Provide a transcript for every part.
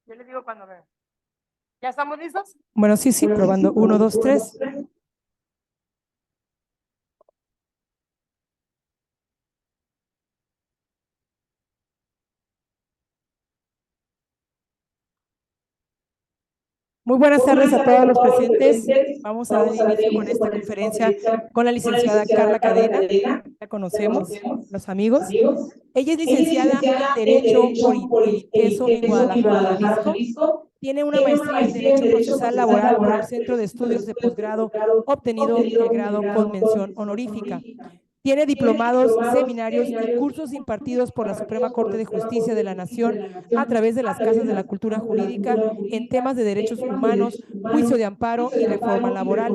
Yo le digo cuando vea. ¿Ya estamos listos? Bueno, sí, probando. 1, 2, 3. Muy buenas tardes a todos los presentes. Vamos a dar inicio con esta conferencia con la licenciada Carla Cadena. La conocemos, los amigos. Ella es licenciada en Derecho por el ITESO en Guadalajara, Jalisco. Tiene una maestría en Derecho Procesal Laboral por el Centro de Estudios de Posgrado, obtenido el grado con mención honorífica. Tiene diplomados, seminarios y cursos impartidos por la Suprema Corte de Justicia de la Nación a través de las Casas de la Cultura Jurídica en temas de derechos humanos, juicio de amparo y reforma laboral.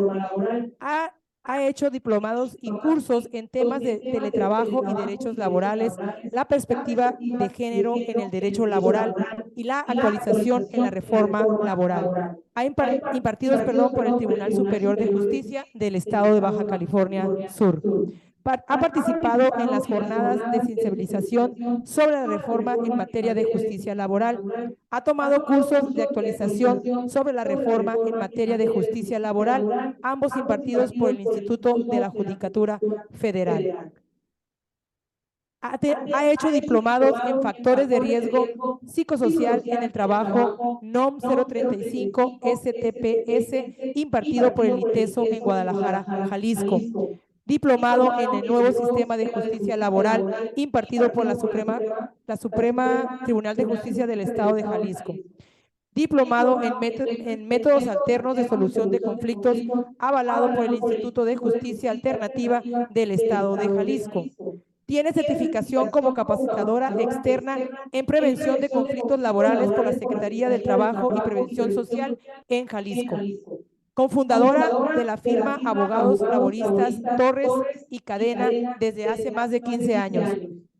Ha hecho diplomados y cursos en temas de teletrabajo y derechos laborales, la perspectiva de género en el derecho laboral y la actualización en la reforma laboral. Ha impartidos por el Tribunal Superior de Justicia del Estado de Baja California Sur. Ha participado en las jornadas de sensibilización sobre la reforma en materia de justicia laboral. Ha tomado cursos de actualización sobre la reforma en materia de justicia laboral, ambos impartidos por el Instituto de la Judicatura Federal. Ha hecho diplomados en factores de riesgo psicosocial en el trabajo NOM 035 STPS, impartido por el ITESO en Guadalajara, Jalisco. Diplomado en el nuevo sistema de justicia laboral impartido por la Suprema Tribunal de Justicia del Estado de Jalisco. Diplomado en métodos alternos de solución de conflictos, avalado por el Instituto de Justicia Alternativa del Estado de Jalisco. Tiene certificación como capacitadora externa en prevención de conflictos laborales por la Secretaría del Trabajo y Prevención Social en Jalisco. Cofundadora de la firma Abogados Laboristas Torres y Cadena desde hace más de 15 años.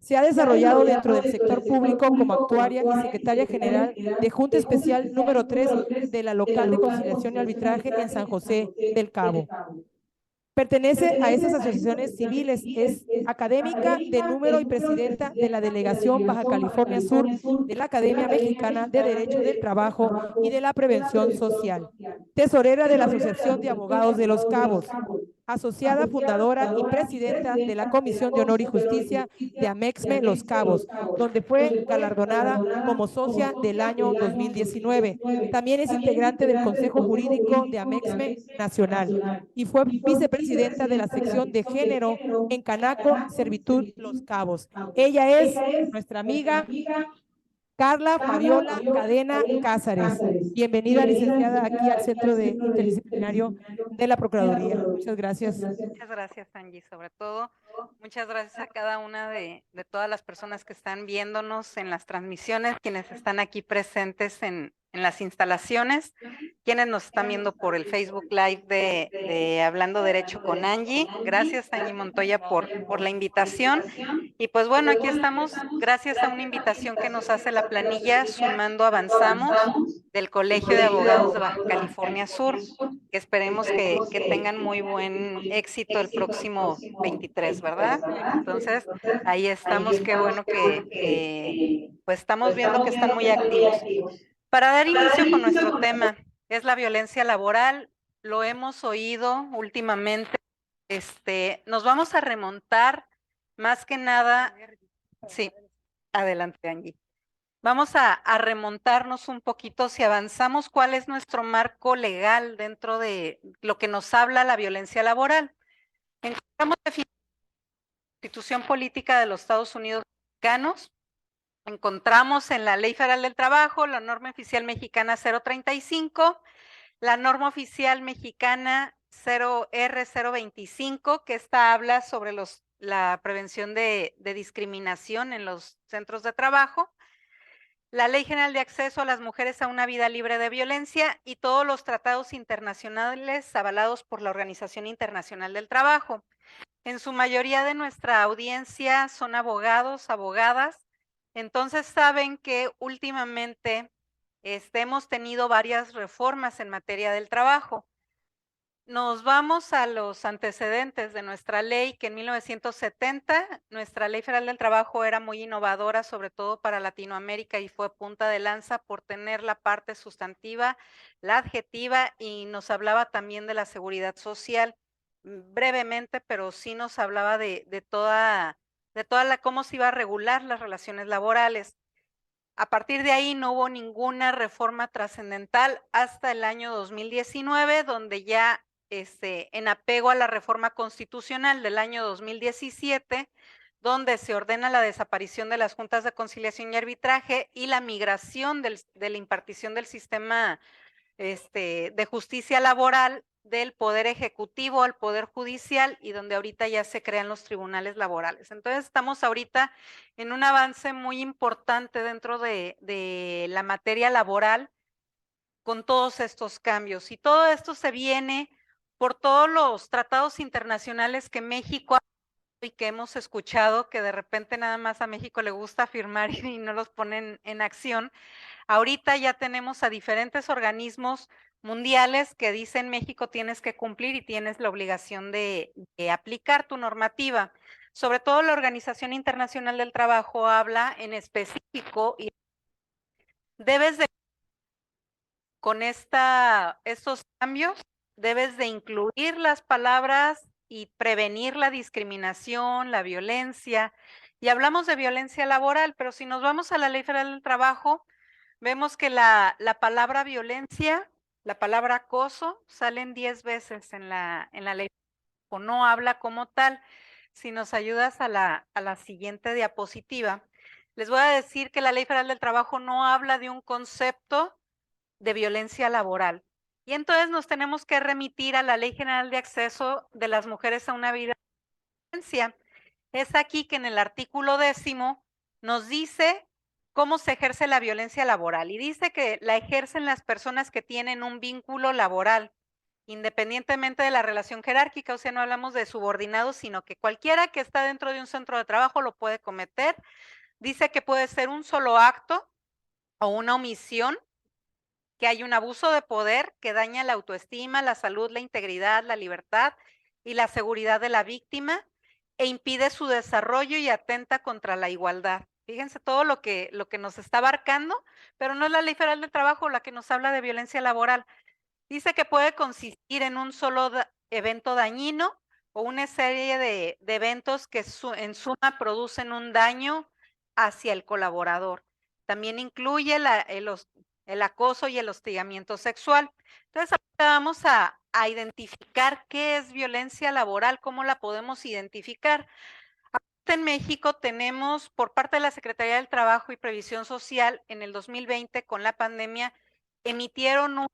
Se ha desarrollado dentro del sector público como actuaria y secretaria general de Junta Especial número 3 de la Local de Conciliación y Arbitraje en San José del Cabo. Pertenece a estas asociaciones civiles, es académica de número y presidenta de la Delegación Baja California Sur de la Academia Mexicana de Derecho del Trabajo y de la Prevención Social, tesorera de la Asociación de Abogados de Los Cabos, asociada, fundadora y presidenta de la Comisión de Honor y Justicia de Amexme Los Cabos, donde fue galardonada como socia del año 2019. También es integrante del Consejo Jurídico de Amexme Nacional y fue vicepresidenta de la sección de género en Canaco Servitud Los Cabos. Ella es nuestra amiga Carla Fabiola Cadena Cázares. Bienvenida, licenciada, aquí al Centro de Interdisciplinario de la Procuraduría. Muchas gracias. Muchas gracias, Angie, sobre todo. Muchas gracias a cada una de todas las personas que están viéndonos en las transmisiones, quienes están aquí presentes en las instalaciones, quienes nos están viendo por el Facebook Live de Hablando Derecho con Angie. Gracias, Angie Montoya, por la invitación. Y pues bueno, aquí estamos gracias a una invitación que nos hace la planilla Sumando Avanzamos del Colegio de Abogados de Baja California Sur, que esperemos que tengan muy buen éxito el próximo 23, ¿verdad? Entonces, ahí estamos, qué bueno que pues estamos viendo que están muy activos. Para dar inicio con nuestro tema, es la violencia laboral, lo hemos oído últimamente, nos vamos a remontar más que nada, sí, adelante, Angie. Vamos a remontarnos un poquito, si avanzamos, cuál es nuestro marco legal dentro de lo que nos habla la violencia laboral. Encontramos la Constitución Política de los Estados Unidos Mexicanos, encontramos en la Ley Federal del Trabajo, la norma oficial mexicana 035, la norma oficial mexicana 0R025, que esta habla sobre la prevención de discriminación en los centros de trabajo, la Ley General de Acceso a las Mujeres a una Vida Libre de Violencia y todos los tratados internacionales avalados por la Organización Internacional del Trabajo. En su mayoría de nuestra audiencia son abogados, abogadas, entonces saben que últimamente hemos tenido varias reformas en materia del trabajo. nos vamos a los antecedentes de nuestra ley, que en 1970 nuestra Ley Federal del Trabajo era muy innovadora, sobre todo para Latinoamérica, y fue punta de lanza por tener la parte sustantiva, la adjetiva, y nos hablaba también de la seguridad social, brevemente, pero sí nos hablaba de toda la cómo se iba a regular las relaciones laborales. A partir de ahí no hubo ninguna reforma trascendental hasta el año 2019, donde ya en apego a la reforma constitucional del año 2017, donde se ordena la desaparición de las juntas de conciliación y arbitraje y la migración de la impartición del sistema de justicia laboral del Poder Ejecutivo al Poder Judicial, y donde ahorita ya se crean los tribunales laborales. Entonces estamos ahorita en un avance muy importante dentro de la materia laboral con todos estos cambios, y todo esto se viene por todos los tratados internacionales que México y que hemos escuchado que de repente nada más a México le gusta firmar y no los ponen en acción. Ahorita ya tenemos a diferentes organismos mundiales que dicen México tienes que cumplir y tienes la obligación de aplicar tu normativa. Sobre todo la Organización Internacional del Trabajo habla en específico y debes de, con estos cambios, debes de incluir las palabras y prevenir la discriminación, la violencia. Y hablamos de violencia laboral, pero si nos vamos a la Ley Federal del Trabajo, vemos que la palabra violencia, la palabra acoso, salen 10 veces en la ley, o no habla como tal. Si nos ayudas a la siguiente diapositiva, les voy a decir que la Ley Federal del Trabajo no habla de un concepto de violencia laboral. Y entonces nos tenemos que remitir a la Ley General de Acceso de las Mujeres a una Vida de Violencia. Es aquí que en el artículo 10 nos dice cómo se ejerce la violencia laboral, y dice que la ejercen las personas que tienen un vínculo laboral, independientemente de la relación jerárquica. O sea, no hablamos de subordinados, sino que cualquiera que está dentro de un centro de trabajo lo puede cometer. Dice que puede ser un solo acto o una omisión, que hay un abuso de poder que daña la autoestima, la salud, la integridad, la libertad y la seguridad de la víctima, e impide su desarrollo y atenta contra la igualdad. Fíjense todo lo que nos está abarcando, pero no es la Ley Federal del Trabajo la que nos habla de violencia laboral. Dice que puede consistir en un solo evento dañino o una serie de eventos que en suma producen un daño hacia el colaborador. También incluye el acoso y el hostigamiento sexual. Entonces, ahora vamos a identificar qué es violencia laboral, cómo la podemos identificar. En México tenemos, por parte de la Secretaría del Trabajo y Previsión Social, en el 2020, con la pandemia, emitieron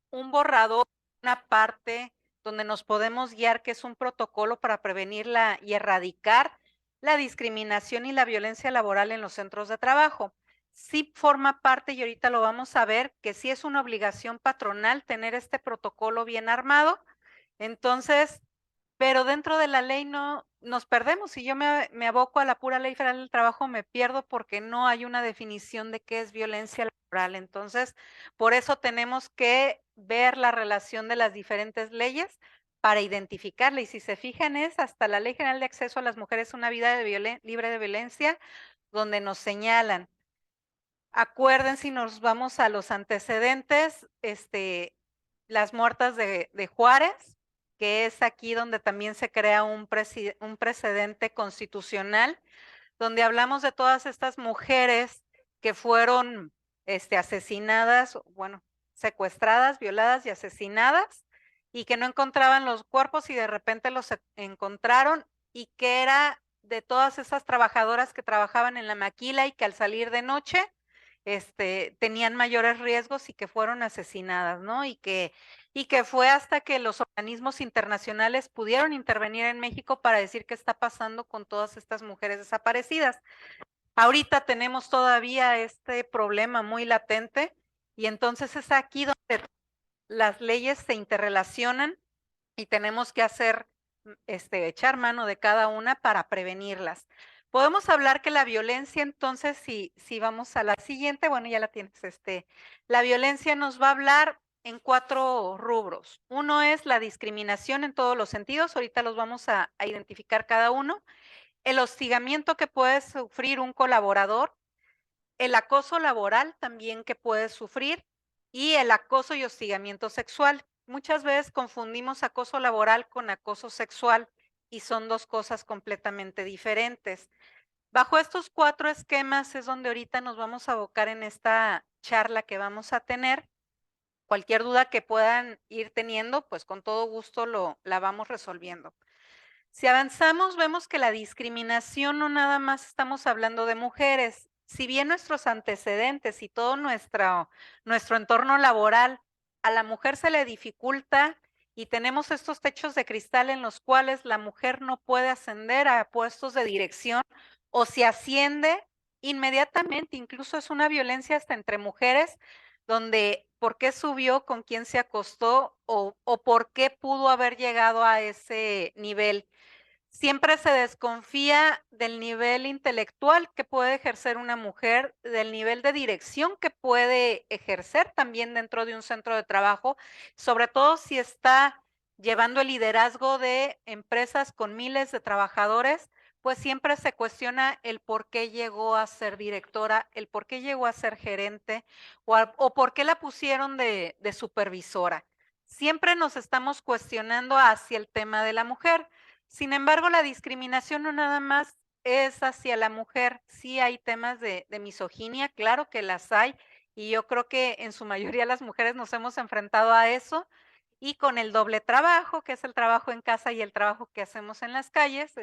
un borrador, una parte donde nos podemos guiar, que es un protocolo para prevenir y erradicar la discriminación y la violencia laboral en los centros de trabajo. Sí forma parte, y ahorita lo vamos a ver, que sí es una obligación patronal tener este protocolo bien armado. Entonces, pero dentro de la ley no nos perdemos. Si yo me aboco a la pura Ley Federal del Trabajo, me pierdo porque no hay una definición de qué es violencia laboral. Entonces, por eso tenemos que ver la relación de las diferentes leyes para identificarla. Y si se fijan, es hasta la Ley General de Acceso a las Mujeres a una Vida libre de violencia, donde nos señalan. Acuérdense, si nos vamos a los antecedentes, las muertas de Juárez, que es aquí donde también se crea un precedente constitucional, donde hablamos de todas estas mujeres que fueron asesinadas, bueno, secuestradas, violadas y asesinadas, y que no encontraban los cuerpos y de repente los encontraron, y que era de todas esas trabajadoras que trabajaban en la maquila y que al salir de noche tenían mayores riesgos y que fueron asesinadas, ¿no? Y que fue hasta que los organismos internacionales pudieron intervenir en México para decir qué está pasando con todas estas mujeres desaparecidas. Ahorita tenemos todavía este problema muy latente, y entonces es aquí donde las leyes se interrelacionan y tenemos que echar mano de cada una para prevenirlas. Podemos hablar que la violencia, entonces, si vamos a la siguiente, bueno, ya la tienes, la violencia nos va a hablar en 4 rubros. Uno es la discriminación en todos los sentidos, ahorita los vamos a identificar cada uno. El hostigamiento que puede sufrir un colaborador, el acoso laboral también que puede sufrir y el acoso y hostigamiento sexual. Muchas veces confundimos acoso laboral con acoso sexual y son 2 cosas completamente diferentes. Bajo estos 4 esquemas es donde ahorita nos vamos a abocar en esta charla que vamos a tener. Cualquier duda que puedan ir teniendo, pues con todo gusto la vamos resolviendo. Si avanzamos, vemos que la discriminación no nada más estamos hablando de mujeres. Si bien nuestros antecedentes y todo nuestro entorno laboral a la mujer se le dificulta y tenemos estos techos de cristal en los cuales la mujer no puede ascender a puestos de dirección o si asciende inmediatamente, incluso es una violencia hasta entre mujeres, donde por qué subió, con quién se acostó o por qué pudo haber llegado a ese nivel. Siempre se desconfía del nivel intelectual que puede ejercer una mujer, del nivel de dirección que puede ejercer también dentro de un centro de trabajo, sobre todo si está llevando el liderazgo de empresas con miles de trabajadores, pues siempre se cuestiona el por qué llegó a ser directora, el por qué llegó a ser gerente o por qué la pusieron de supervisora. Siempre nos estamos cuestionando hacia el tema de la mujer. Sin embargo, la discriminación no nada más es hacia la mujer, sí hay temas de misoginia, claro que las hay, y yo creo que en su mayoría las mujeres nos hemos enfrentado a eso, y con el doble trabajo, que es el trabajo en casa y el trabajo que hacemos en las calles,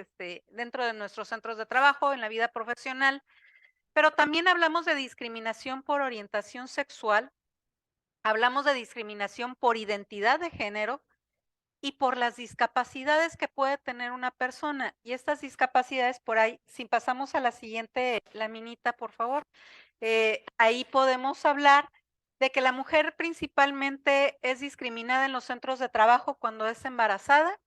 dentro de nuestros centros de trabajo, en la vida profesional, pero también hablamos de discriminación por orientación sexual, hablamos de discriminación por identidad de género, y por las discapacidades que puede tener una persona. Y estas discapacidades por ahí, si pasamos a la siguiente laminita, por favor, ahí podemos hablar de que la mujer principalmente es discriminada en los centros de trabajo cuando es embarazada.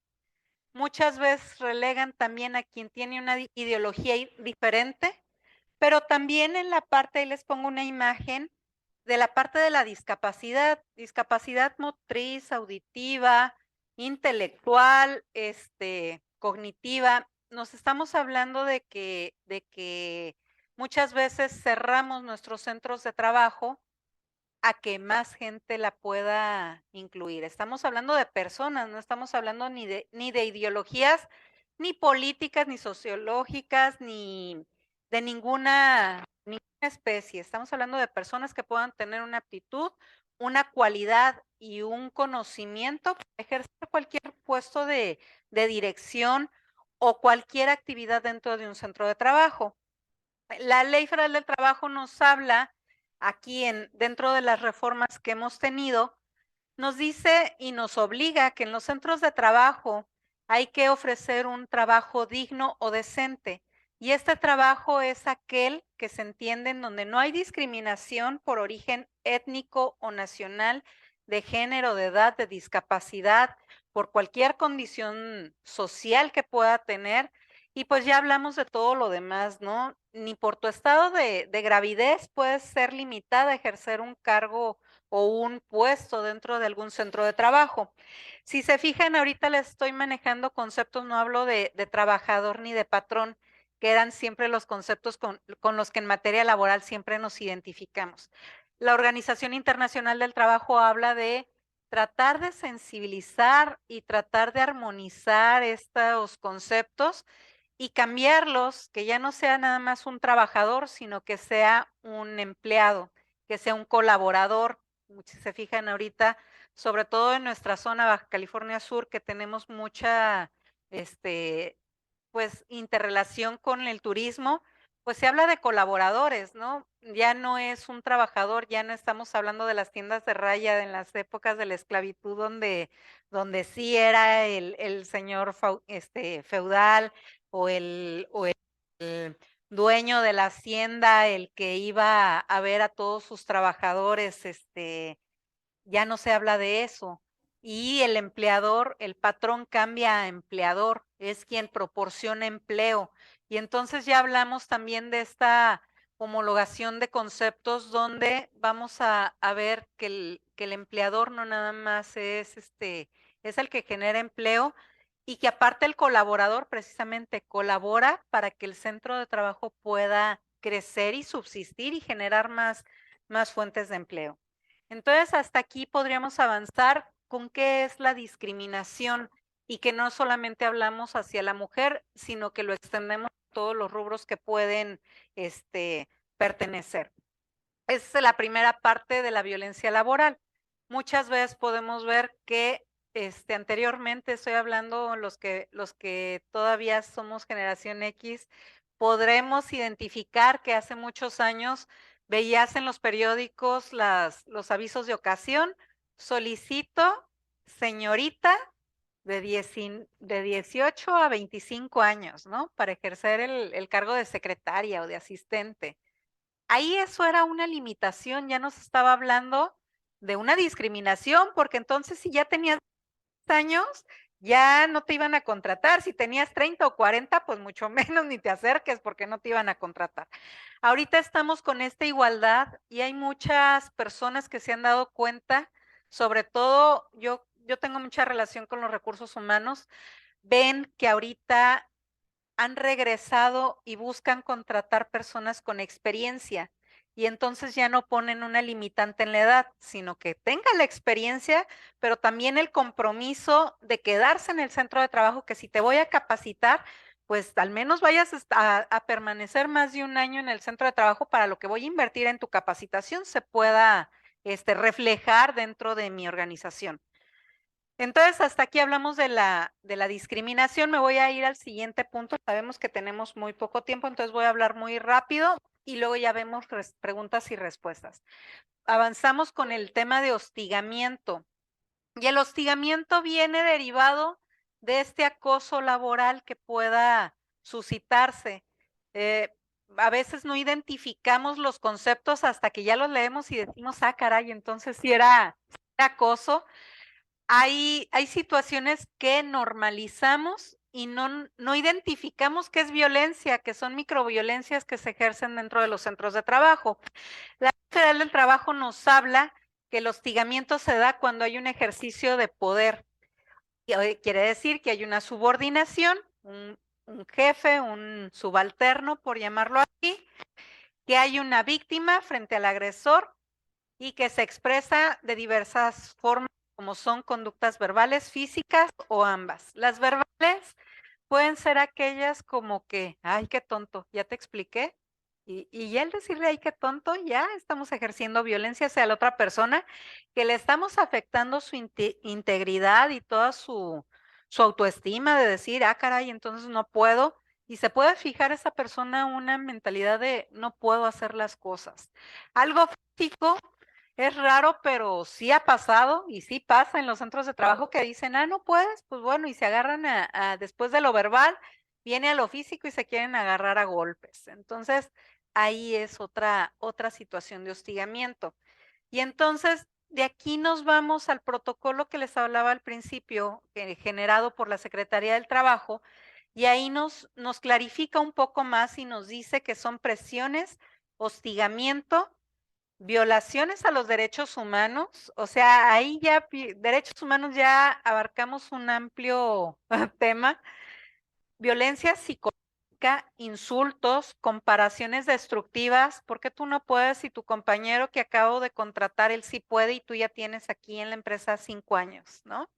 Muchas veces relegan también a quien tiene una ideología diferente, pero también en la parte, ahí les pongo una imagen de la parte de la discapacidad, discapacidad motriz, auditiva, intelectual, cognitiva. Nos estamos hablando de que muchas veces cerramos nuestros centros de trabajo a que más gente la pueda incluir. Estamos hablando de personas, no estamos hablando ni de ideologías, ni políticas, ni sociológicas, ni de ninguna especie. Estamos hablando de personas que puedan tener una aptitud, una cualidad y un conocimiento para ejercer cualquier puesto de dirección o cualquier actividad dentro de un centro de trabajo. La Ley Federal del Trabajo nos habla aquí dentro de las reformas que hemos tenido, nos dice y nos obliga a que en los centros de trabajo hay que ofrecer un trabajo digno o decente. Y este trabajo es aquel que se entiende en donde no hay discriminación por origen étnico o nacional, de género, de edad, de discapacidad, por cualquier condición social que pueda tener. Y pues ya hablamos de todo lo demás, ¿no? Ni por tu estado de gravidez puedes ser limitada a ejercer un cargo o un puesto dentro de algún centro de trabajo. Si se fijan, ahorita les estoy manejando conceptos, no hablo de trabajador ni de patrón, que eran siempre los conceptos con los que en materia laboral siempre nos identificamos. La Organización Internacional del Trabajo habla de tratar de sensibilizar y tratar de armonizar estos conceptos y cambiarlos, que ya no sea nada más un trabajador, sino que sea un empleado, que sea un colaborador. Si se fijan ahorita, sobre todo en nuestra zona Baja California Sur, que tenemos mucha, pues, interrelación con el turismo, pues se habla de colaboradores, ¿no? Ya no es un trabajador, ya no estamos hablando de las tiendas de raya en las épocas de la esclavitud donde sí era el señor feudal o el dueño de la hacienda, el que iba a ver a todos sus trabajadores, ya no se habla de eso. Y el empleador, el patrón cambia a empleador, es quien proporciona empleo. Y entonces ya hablamos también de esta homologación de conceptos donde vamos a ver que que el empleador no nada más es es el que genera empleo y que aparte el colaborador precisamente colabora para que el centro de trabajo pueda crecer y subsistir y generar más fuentes de empleo. Entonces, hasta aquí podríamos avanzar con qué es la discriminación y que no solamente hablamos hacia la mujer, sino que lo extendemos a todos los rubros que pueden pertenecer. Esa es la primera parte de la violencia laboral. Muchas veces podemos ver que anteriormente, estoy hablando los que todavía somos generación X, podremos identificar que hace muchos años veías en los periódicos los avisos de ocasión, solicito señorita de 18 a 25 años, ¿no? Para ejercer el cargo de secretaria o de asistente. Ahí eso era una limitación, ya nos estaba hablando de una discriminación, porque entonces si ya tenías años, ya no te iban a contratar. Si tenías 30 o 40, pues mucho menos ni te acerques porque no te iban a contratar. Ahorita estamos con esta igualdad y hay muchas personas que se han dado cuenta, sobre todo yo tengo mucha relación con los recursos humanos, ven que ahorita han regresado y buscan contratar personas con experiencia y entonces ya no ponen una limitante en la edad, sino que tenga la experiencia, pero también el compromiso de quedarse en el centro de trabajo, que si te voy a capacitar, pues al menos vayas a permanecer más de un año en el centro de trabajo para lo que voy a invertir en tu capacitación se pueda reflejar dentro de mi organización. Entonces, hasta aquí hablamos de la discriminación. Me voy a ir al siguiente punto. Sabemos que tenemos muy poco tiempo, entonces voy a hablar muy rápido y luego ya vemos preguntas y respuestas. Avanzamos con el tema de hostigamiento. Y el hostigamiento viene derivado de este acoso laboral que pueda suscitarse. A veces no identificamos los conceptos hasta que ya los leemos y decimos, ah, caray, entonces sí era acoso. Hay situaciones que normalizamos y no identificamos qué es violencia, que son microviolencias que se ejercen dentro de los centros de trabajo. La Ley Federal del Trabajo nos habla que el hostigamiento se da cuando hay un ejercicio de poder. Quiere decir que hay una subordinación, un jefe, un subalterno, por llamarlo así, que hay una víctima frente al agresor y que se expresa de diversas formas, como son conductas verbales, físicas o ambas. Las verbales pueden ser aquellas como que, ay, qué tonto, ya te expliqué. Y el decirle, ay, qué tonto, ya estamos ejerciendo violencia hacia la otra persona, que le estamos afectando su integridad y toda su autoestima de decir, ah, caray, entonces no puedo. Y se puede fijar esa persona una mentalidad de no puedo hacer las cosas. Algo físico es raro, pero sí ha pasado y sí pasa en los centros de trabajo que dicen, ah, no puedes, pues bueno, y se agarran después de lo verbal, viene a lo físico y se quieren agarrar a golpes. Entonces, ahí es otra situación de hostigamiento. Y entonces, de aquí nos vamos al protocolo que les hablaba al principio, generado por la Secretaría del Trabajo, y ahí nos clarifica un poco más y nos dice que son presiones, hostigamiento, violaciones a los derechos humanos, o sea, ahí ya derechos humanos ya abarcamos un amplio tema, violencia psicológica, insultos, comparaciones destructivas, porque tú no puedes y tu compañero que acabo de contratar, él sí puede y tú ya tienes aquí en la empresa 5 años, ¿no?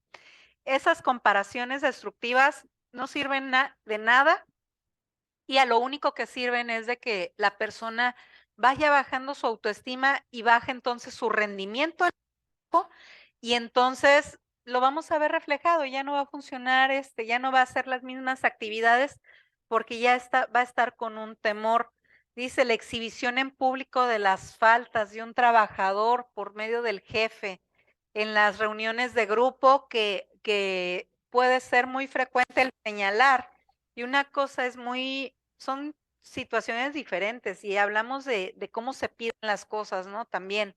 Esas comparaciones destructivas no sirven de nada y a lo único que sirven es de que la persona vaya bajando su autoestima y baje entonces su rendimiento y entonces lo vamos a ver reflejado, ya no va a funcionar, ya no va a hacer las mismas actividades porque ya va a estar con un temor. Dice la exhibición en público de las faltas de un trabajador por medio del jefe en las reuniones de grupo que puede ser muy frecuente el señalar. Y una cosa son situaciones diferentes y hablamos de cómo se piden las cosas, ¿no? También.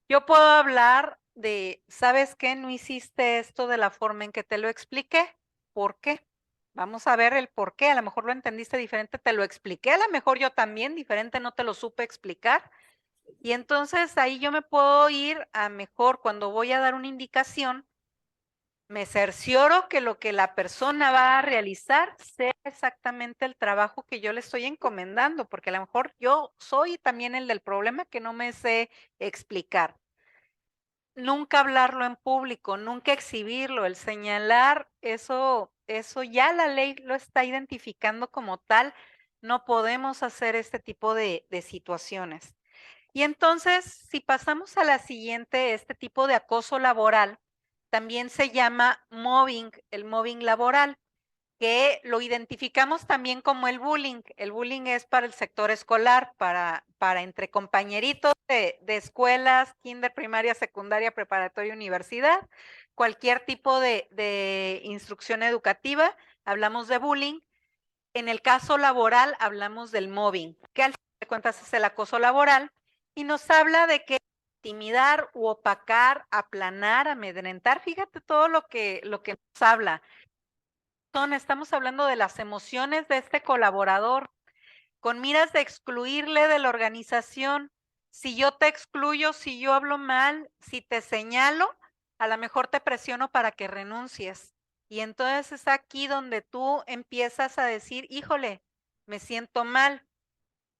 Yo puedo hablar de, ¿sabes qué? No hiciste esto de la forma en que te lo expliqué. ¿Por qué? Vamos a ver el por qué. A lo mejor lo entendiste diferente, te lo expliqué. A lo mejor yo también diferente no te lo supe explicar. Y entonces ahí yo me puedo ir a mejor cuando voy a dar una indicación, me cercioro que lo que la persona va a realizar sea exactamente el trabajo que yo le estoy encomendando, porque a lo mejor yo soy también el del problema que no me sé explicar. Nunca hablarlo en público, nunca exhibirlo, el señalar, eso ya la ley lo está identificando como tal, no podemos hacer este tipo de situaciones. Y entonces, si pasamos a la siguiente, este tipo de acoso laboral, también se llama mobbing, el mobbing laboral, que lo identificamos también como el bullying. El bullying es para el sector escolar, para entre compañeritos de escuelas, kinder, primaria, secundaria, preparatoria, universidad, cualquier tipo de instrucción educativa, hablamos de bullying. En el caso laboral hablamos del mobbing, que al fin de cuentas es el acoso laboral, y nos habla de que intimidar u opacar, aplanar, amedrentar, fíjate todo lo que nos habla. Estamos hablando de las emociones de este colaborador, con miras de excluirle de la organización. Si yo te excluyo, si yo hablo mal, si te señalo, a lo mejor te presiono para que renuncies. Y entonces es aquí donde tú empiezas a decir, híjole, me siento mal.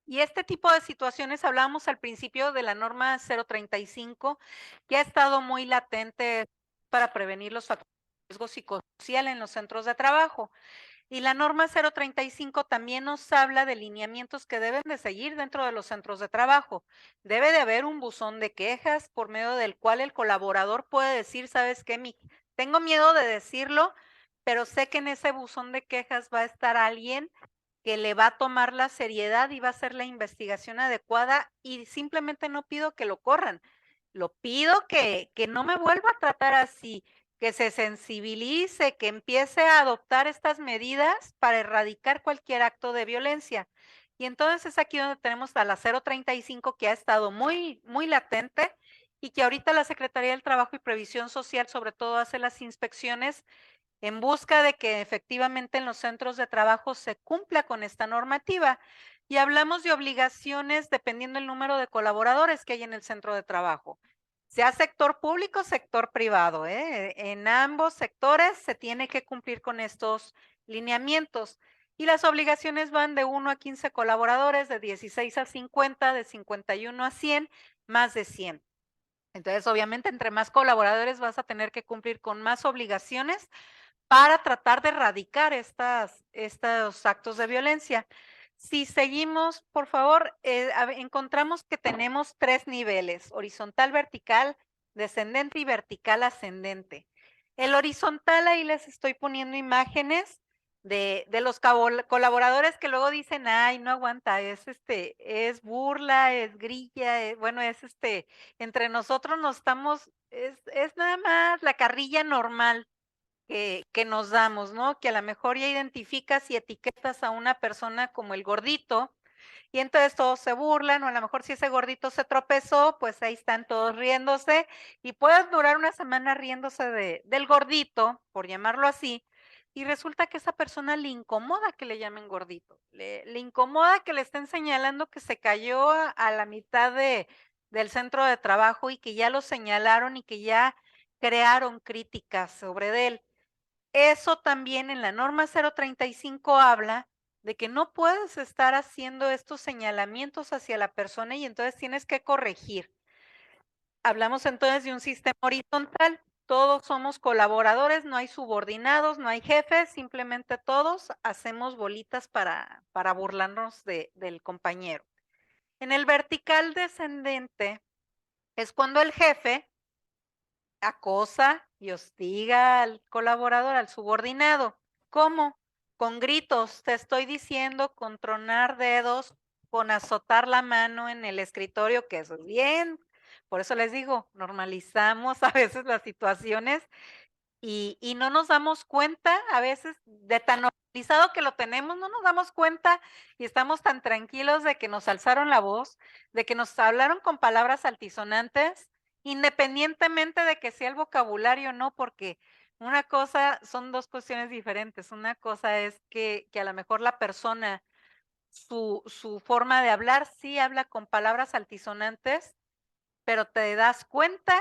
Y este tipo de situaciones hablábamos al principio de la norma 035, que ha estado muy latente para prevenir los factores de riesgo psicosocial en los centros de trabajo. Y la norma 035 también nos habla de lineamientos que deben de seguir dentro de los centros de trabajo. Debe de haber un buzón de quejas por medio del cual el colaborador puede decir, ¿sabes qué? Tengo miedo de decirlo, pero sé que en ese buzón de quejas va a estar alguien que le va a tomar la seriedad y va a hacer la investigación adecuada y simplemente no pido que lo corran. Lo pido que no me vuelva a tratar así, que se sensibilice, que empiece a adoptar estas medidas para erradicar cualquier acto de violencia. Y entonces es aquí donde tenemos a la 035 que ha estado muy, muy latente y que ahorita la Secretaría del Trabajo y Previsión Social sobre todo hace las inspecciones en busca de que efectivamente en los centros de trabajo se cumpla con esta normativa. Y hablamos de obligaciones dependiendo el número de colaboradores que hay en el centro de trabajo, sea sector público, sector privado, ¿eh? En ambos sectores se tiene que cumplir con estos lineamientos. Y las obligaciones van de 1 a 15 colaboradores, de 16 a 50, de 51 a 100, más de 100. Entonces, obviamente, entre más colaboradores vas a tener que cumplir con más obligaciones para tratar de erradicar estos actos de violencia. Si seguimos, por favor, encontramos que tenemos 3 niveles, horizontal, vertical, descendente y vertical ascendente. El horizontal, ahí les estoy poniendo imágenes de los colaboradores que luego dicen, ay, no aguanta, es burla, es grilla, bueno, entre nosotros nos estamos, es nada más la carrilla normal que nos damos, ¿no? Que a lo mejor ya identificas y etiquetas a una persona como el gordito, y entonces todos se burlan, o a lo mejor si ese gordito se tropezó, pues ahí están todos riéndose, y pueden durar una semana riéndose del gordito, por llamarlo así, y resulta que a esa persona le incomoda que le llamen gordito, le incomoda que le estén señalando que se cayó a la mitad del centro de trabajo y que ya lo señalaron y que ya crearon críticas sobre él. Eso también en la norma 035 habla de que no puedes estar haciendo estos señalamientos hacia la persona y entonces tienes que corregir. Hablamos entonces de un sistema horizontal. Todos somos colaboradores, no hay subordinados, no hay jefes, simplemente todos hacemos bolitas para burlarnos del compañero. En el vertical descendente es cuando el jefe acosa y hostiga al colaborador, al subordinado. ¿Cómo? Con gritos, te estoy diciendo, con tronar dedos, con azotar la mano en el escritorio, que eso es bien. Por eso les digo, normalizamos a veces las situaciones y no nos damos cuenta, a veces de tan normalizado que lo tenemos, no nos damos cuenta y estamos tan tranquilos de que nos alzaron la voz, de que nos hablaron con palabras altisonantes, independientemente de que sea el vocabulario o no, porque una cosa son 2 cuestiones diferentes. Una cosa es que a lo mejor la persona su forma de hablar, sí habla con palabras altisonantes, pero te das cuenta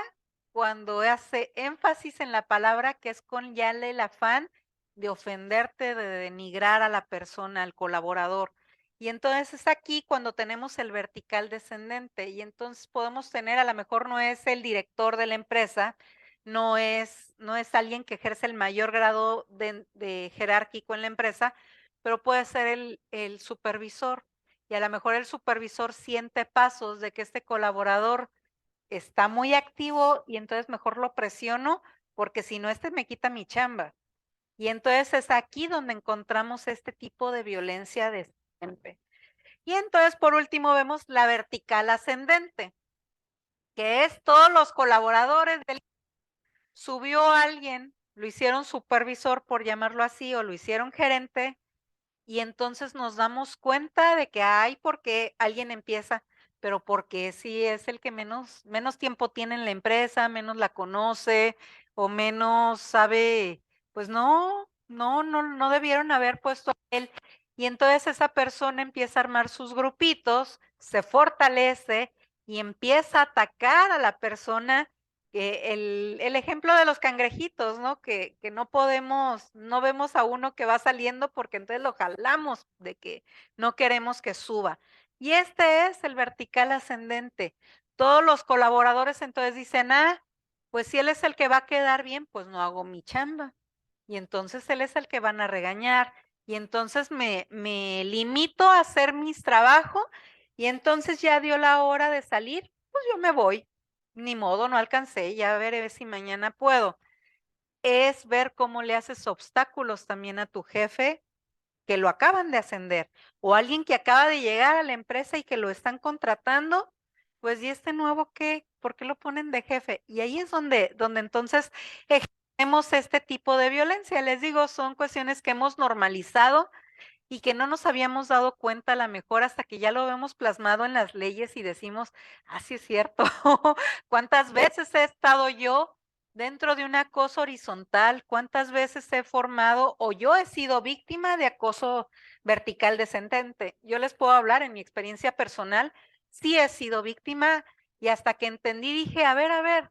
cuando hace énfasis en la palabra que es con ya el afán de ofenderte, de denigrar a la persona, al colaborador. Y entonces es aquí cuando tenemos el vertical descendente y entonces podemos tener, a lo mejor no es el director de la empresa, no es alguien que ejerce el mayor grado de jerárquico en la empresa, pero puede ser el supervisor. Y a lo mejor el supervisor siente pasos de que este colaborador está muy activo y entonces mejor lo presiono porque si no, este me quita mi chamba. Y entonces es aquí donde encontramos este tipo de violencia descendente. Y entonces, por último, vemos la vertical ascendente, que es todos los colaboradores del subió a alguien, lo hicieron supervisor, por llamarlo así, o lo hicieron gerente, y entonces nos damos cuenta de que hay porque alguien empieza, pero porque sí es el que menos tiempo tiene en la empresa, menos la conoce o menos sabe, pues no debieron haber puesto a él. Y entonces esa persona empieza a armar sus grupitos, se fortalece y empieza a atacar a la persona el ejemplo de los cangrejitos, ¿no? Que no vemos a uno que va saliendo porque entonces lo jalamos de que no queremos que suba. Y este es el vertical ascendente. Todos los colaboradores entonces dicen, pues si él es el que va a quedar bien, pues no hago mi chamba. Y entonces él es el que van a regañar. Y entonces me limito a hacer mis trabajos y entonces ya dio la hora de salir, pues yo me voy. Ni modo, no alcancé, ya veré si mañana puedo. Es ver cómo le haces obstáculos también a tu jefe que lo acaban de ascender o alguien que acaba de llegar a la empresa y que lo están contratando, pues ¿y este nuevo qué? ¿Por qué lo ponen de jefe? Y ahí es donde entonces ejercemos este tipo de violencia. Les digo, son cuestiones que hemos normalizado y que no nos habíamos dado cuenta a la mejor hasta que ya lo vemos plasmado en las leyes y decimos, sí es cierto, ¿cuántas veces he estado yo dentro de un acoso horizontal? ¿Cuántas veces he formado o yo he sido víctima de acoso vertical descendente? Yo les puedo hablar en mi experiencia personal, sí he sido víctima y hasta que entendí dije, a ver,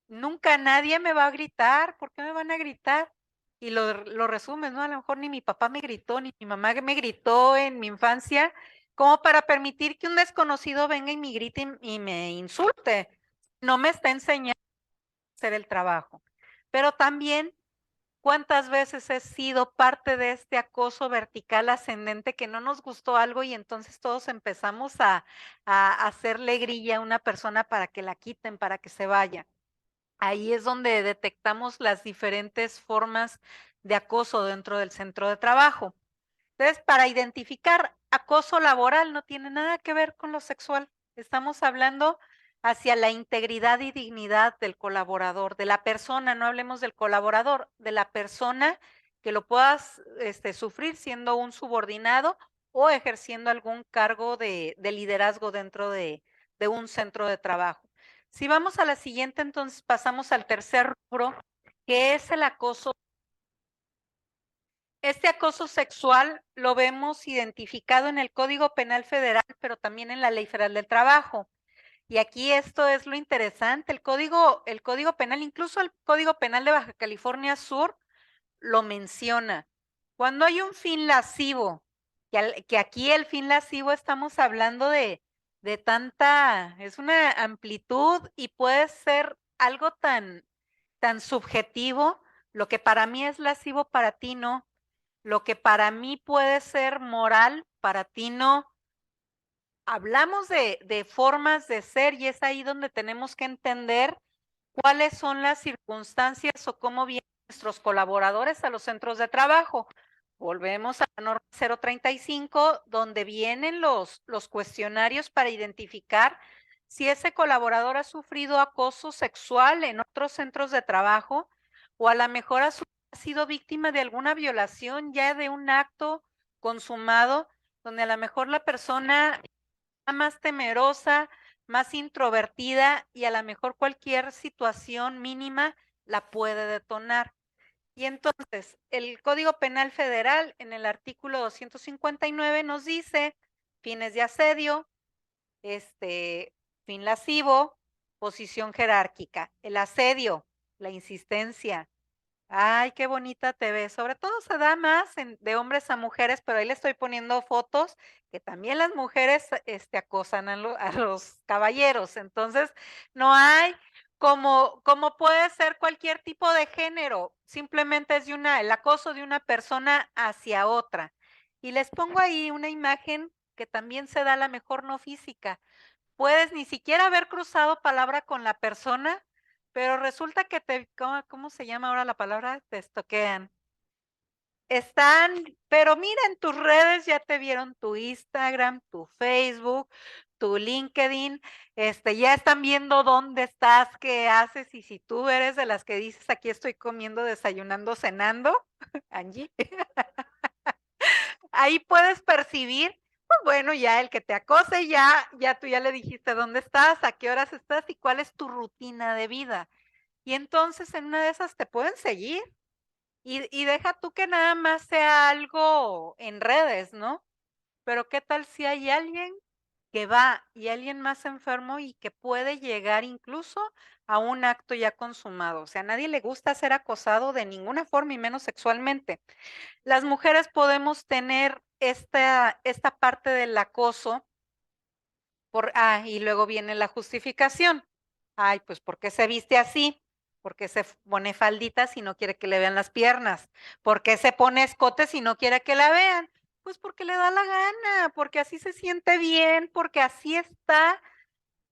nunca nadie me va a gritar, ¿por qué me van a gritar? Y lo resumes, ¿no? A lo mejor ni mi papá me gritó, ni mi mamá me gritó en mi infancia, como para permitir que un desconocido venga y me grite y me insulte. No me está enseñando a hacer el trabajo. Pero también, ¿cuántas veces he sido parte de este acoso vertical ascendente que no nos gustó algo y entonces todos empezamos a hacerle grilla a una persona para que la quiten, para que se vaya? Ahí es donde detectamos las diferentes formas de acoso dentro del centro de trabajo. Entonces, para identificar acoso laboral no tiene nada que ver con lo sexual. Estamos hablando hacia la integridad y dignidad del colaborador, de la persona, no hablemos del colaborador, de la persona que lo puedas sufrir siendo un subordinado o ejerciendo algún cargo de liderazgo dentro de un centro de trabajo. Si vamos a la siguiente, entonces pasamos al tercer rubro, que es el acoso. Este acoso sexual lo vemos identificado en el Código Penal Federal, pero también en la Ley Federal del Trabajo. Y aquí esto es lo interesante, el Código Penal, incluso el Código Penal de Baja California Sur lo menciona. Cuando hay un fin lascivo, que aquí el fin lascivo estamos hablando de tanta, es una amplitud y puede ser algo tan subjetivo, lo que para mí es lascivo, para ti no. Lo que para mí puede ser moral, para ti no. Hablamos de formas de ser y es ahí donde tenemos que entender cuáles son las circunstancias o cómo vienen nuestros colaboradores a los centros de trabajo. Volvemos a la norma 035, donde vienen los cuestionarios para identificar si ese colaborador ha sufrido acoso sexual en otros centros de trabajo o a lo mejor ha sido víctima de alguna violación ya de un acto consumado, donde a lo mejor la persona más temerosa, más introvertida y a lo mejor cualquier situación mínima la puede detonar. Y entonces, el Código Penal Federal en el artículo 259 nos dice fines de asedio, fin lascivo, posición jerárquica, el asedio, la insistencia. Ay, qué bonita te ves. Sobre todo se da más de hombres a mujeres, pero ahí le estoy poniendo fotos que también las mujeres acosan a los caballeros. Entonces, no hay como puede ser cualquier tipo de género. Simplemente es el acoso de una persona hacia otra. Y les pongo ahí una imagen que también se da a la mejor no física. Puedes ni siquiera haber cruzado palabra con la persona, pero resulta que ¿cómo se llama ahora la palabra? Te estoquean. Pero mira, en tus redes ya te vieron tu Instagram, tu Facebook, tu LinkedIn, ya están viendo dónde estás, qué haces, y si tú eres de las que dices, aquí estoy comiendo, desayunando, cenando, Angie, ahí puedes percibir, pues bueno, ya el que te acose, ya tú ya le dijiste dónde estás, a qué horas estás y cuál es tu rutina de vida. Y entonces en una de esas te pueden seguir y deja tú que nada más sea algo en redes, ¿no? Pero ¿qué tal si hay alguien que va y alguien más enfermo y que puede llegar incluso a un acto ya consumado? O sea, a nadie le gusta ser acosado de ninguna forma y menos sexualmente. Las mujeres podemos tener esta parte del acoso y luego viene la justificación. Ay, pues, ¿por qué se viste así? ¿Por qué se pone faldita si no quiere que le vean las piernas? ¿Por qué se pone escote si no quiere que la vean? Pues porque le da la gana, porque así se siente bien, porque así está.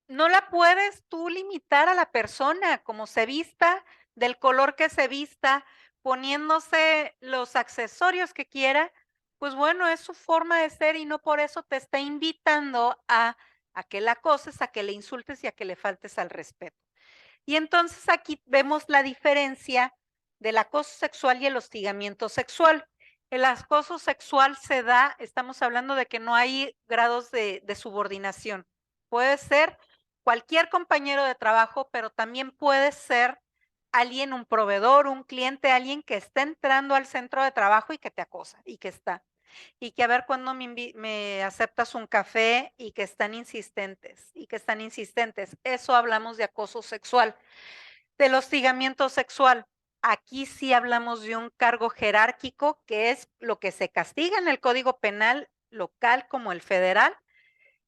No la puedes tú limitar a la persona, como se vista, del color que se vista, poniéndose los accesorios que quiera, pues bueno, es su forma de ser y no por eso te está invitando a que la acoses, a que le insultes y a que le faltes al respeto. Y entonces aquí vemos la diferencia del acoso sexual y el hostigamiento sexual. El acoso sexual se da, estamos hablando de que no hay grados de subordinación. Puede ser cualquier compañero de trabajo, pero también puede ser alguien, un proveedor, un cliente, alguien que está entrando al centro de trabajo y que te acosa y que está. Y que a ver cuándo me aceptas un café y que están insistentes y que están insistentes. Eso hablamos de acoso sexual. Del hostigamiento sexual. Aquí sí hablamos de un cargo jerárquico, que es lo que se castiga en el Código Penal local como el federal,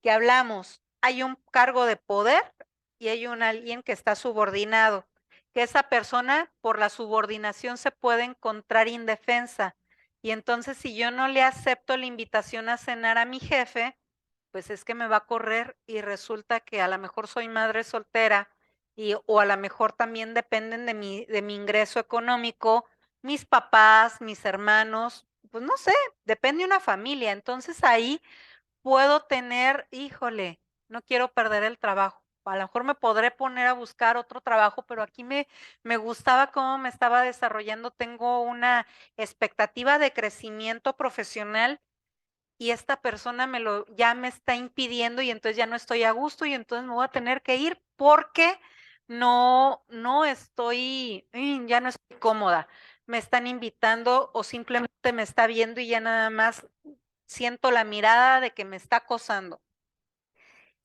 que hablamos, hay un cargo de poder y hay alguien que está subordinado, que esa persona por la subordinación se puede encontrar indefensa. Y entonces si yo no le acepto la invitación a cenar a mi jefe, pues es que me va a correr y resulta que a lo mejor soy madre soltera o a lo mejor también dependen de mi ingreso económico, mis papás, mis hermanos, pues no sé, depende de una familia. Entonces ahí puedo tener, híjole, no quiero perder el trabajo. A lo mejor me podré poner a buscar otro trabajo, pero aquí me gustaba cómo me estaba desarrollando. Tengo una expectativa de crecimiento profesional y esta persona ya me está impidiendo y entonces ya no estoy a gusto y entonces me voy a tener que ir porque no estoy, ya no estoy cómoda. Me están invitando o simplemente me está viendo y ya nada más siento la mirada de que me está acosando.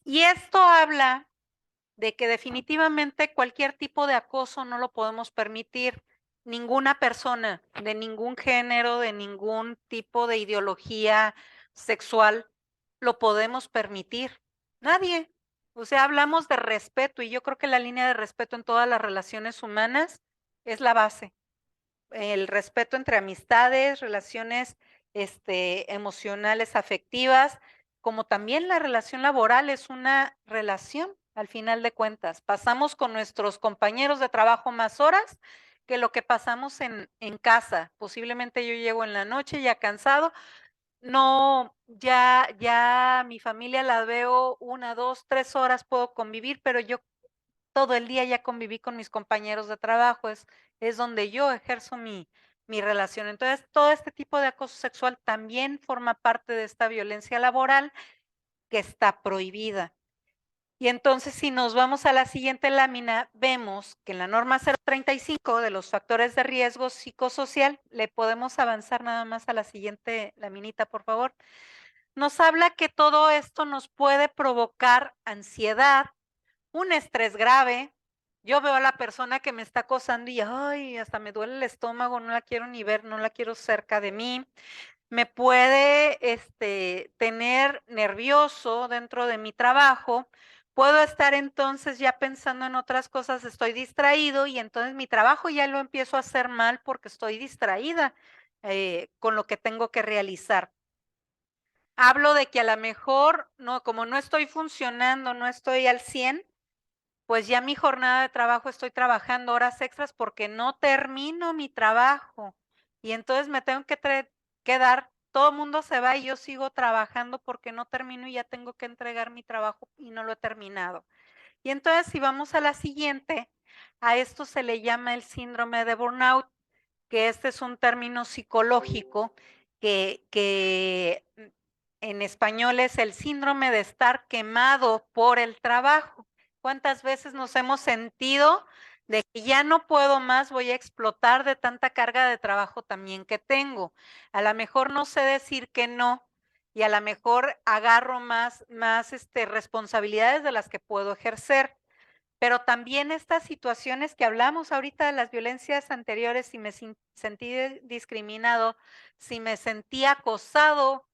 Y esto habla de que definitivamente cualquier tipo de acoso no lo podemos permitir. Ninguna persona de ningún género, de ningún tipo de ideología sexual, lo podemos permitir. Nadie. O sea, hablamos de respeto y yo creo que la línea de respeto en todas las relaciones humanas es la base. El respeto entre amistades, relaciones emocionales, afectivas, como también la relación laboral es una relación al final de cuentas. Pasamos con nuestros compañeros de trabajo más horas que lo que pasamos en casa. Posiblemente yo llego en la noche ya cansado. No, ya mi familia la veo 1, 2, 3 horas puedo convivir, pero yo todo el día ya conviví con mis compañeros de trabajo, es donde yo ejerzo mi relación. Entonces, todo este tipo de acoso sexual también forma parte de esta violencia laboral que está prohibida. Y entonces, si nos vamos a la siguiente lámina, vemos que en la norma 035 de los factores de riesgo psicosocial, le podemos avanzar nada más a la siguiente laminita, por favor. Nos habla que todo esto nos puede provocar ansiedad, un estrés grave. Yo veo a la persona que me está acosando y ay, hasta me duele el estómago, no la quiero ni ver, no la quiero cerca de mí. Me puede tener nervioso dentro de mi trabajo. Puedo estar entonces ya pensando en otras cosas, estoy distraído y entonces mi trabajo ya lo empiezo a hacer mal porque estoy distraída con lo que tengo que realizar. Hablo de que a lo mejor, no, como no estoy funcionando, no estoy al 100, pues ya mi jornada de trabajo estoy trabajando horas extras porque no termino mi trabajo. Y entonces me tengo que quedar, todo el mundo se va y yo sigo trabajando porque no termino y ya tengo que entregar mi trabajo y no lo he terminado. Y entonces si vamos a la siguiente, a esto se le llama el síndrome de burnout, que este es un término psicológico que en español es el síndrome de estar quemado por el trabajo. ¿Cuántas veces nos hemos sentido de que ya no puedo más, voy a explotar de tanta carga de trabajo también que tengo? A lo mejor no sé decir que no y a lo mejor agarro más responsabilidades de las que puedo ejercer. Pero también estas situaciones que hablamos ahorita de las violencias anteriores, si me sentí discriminado, si me sentí acosado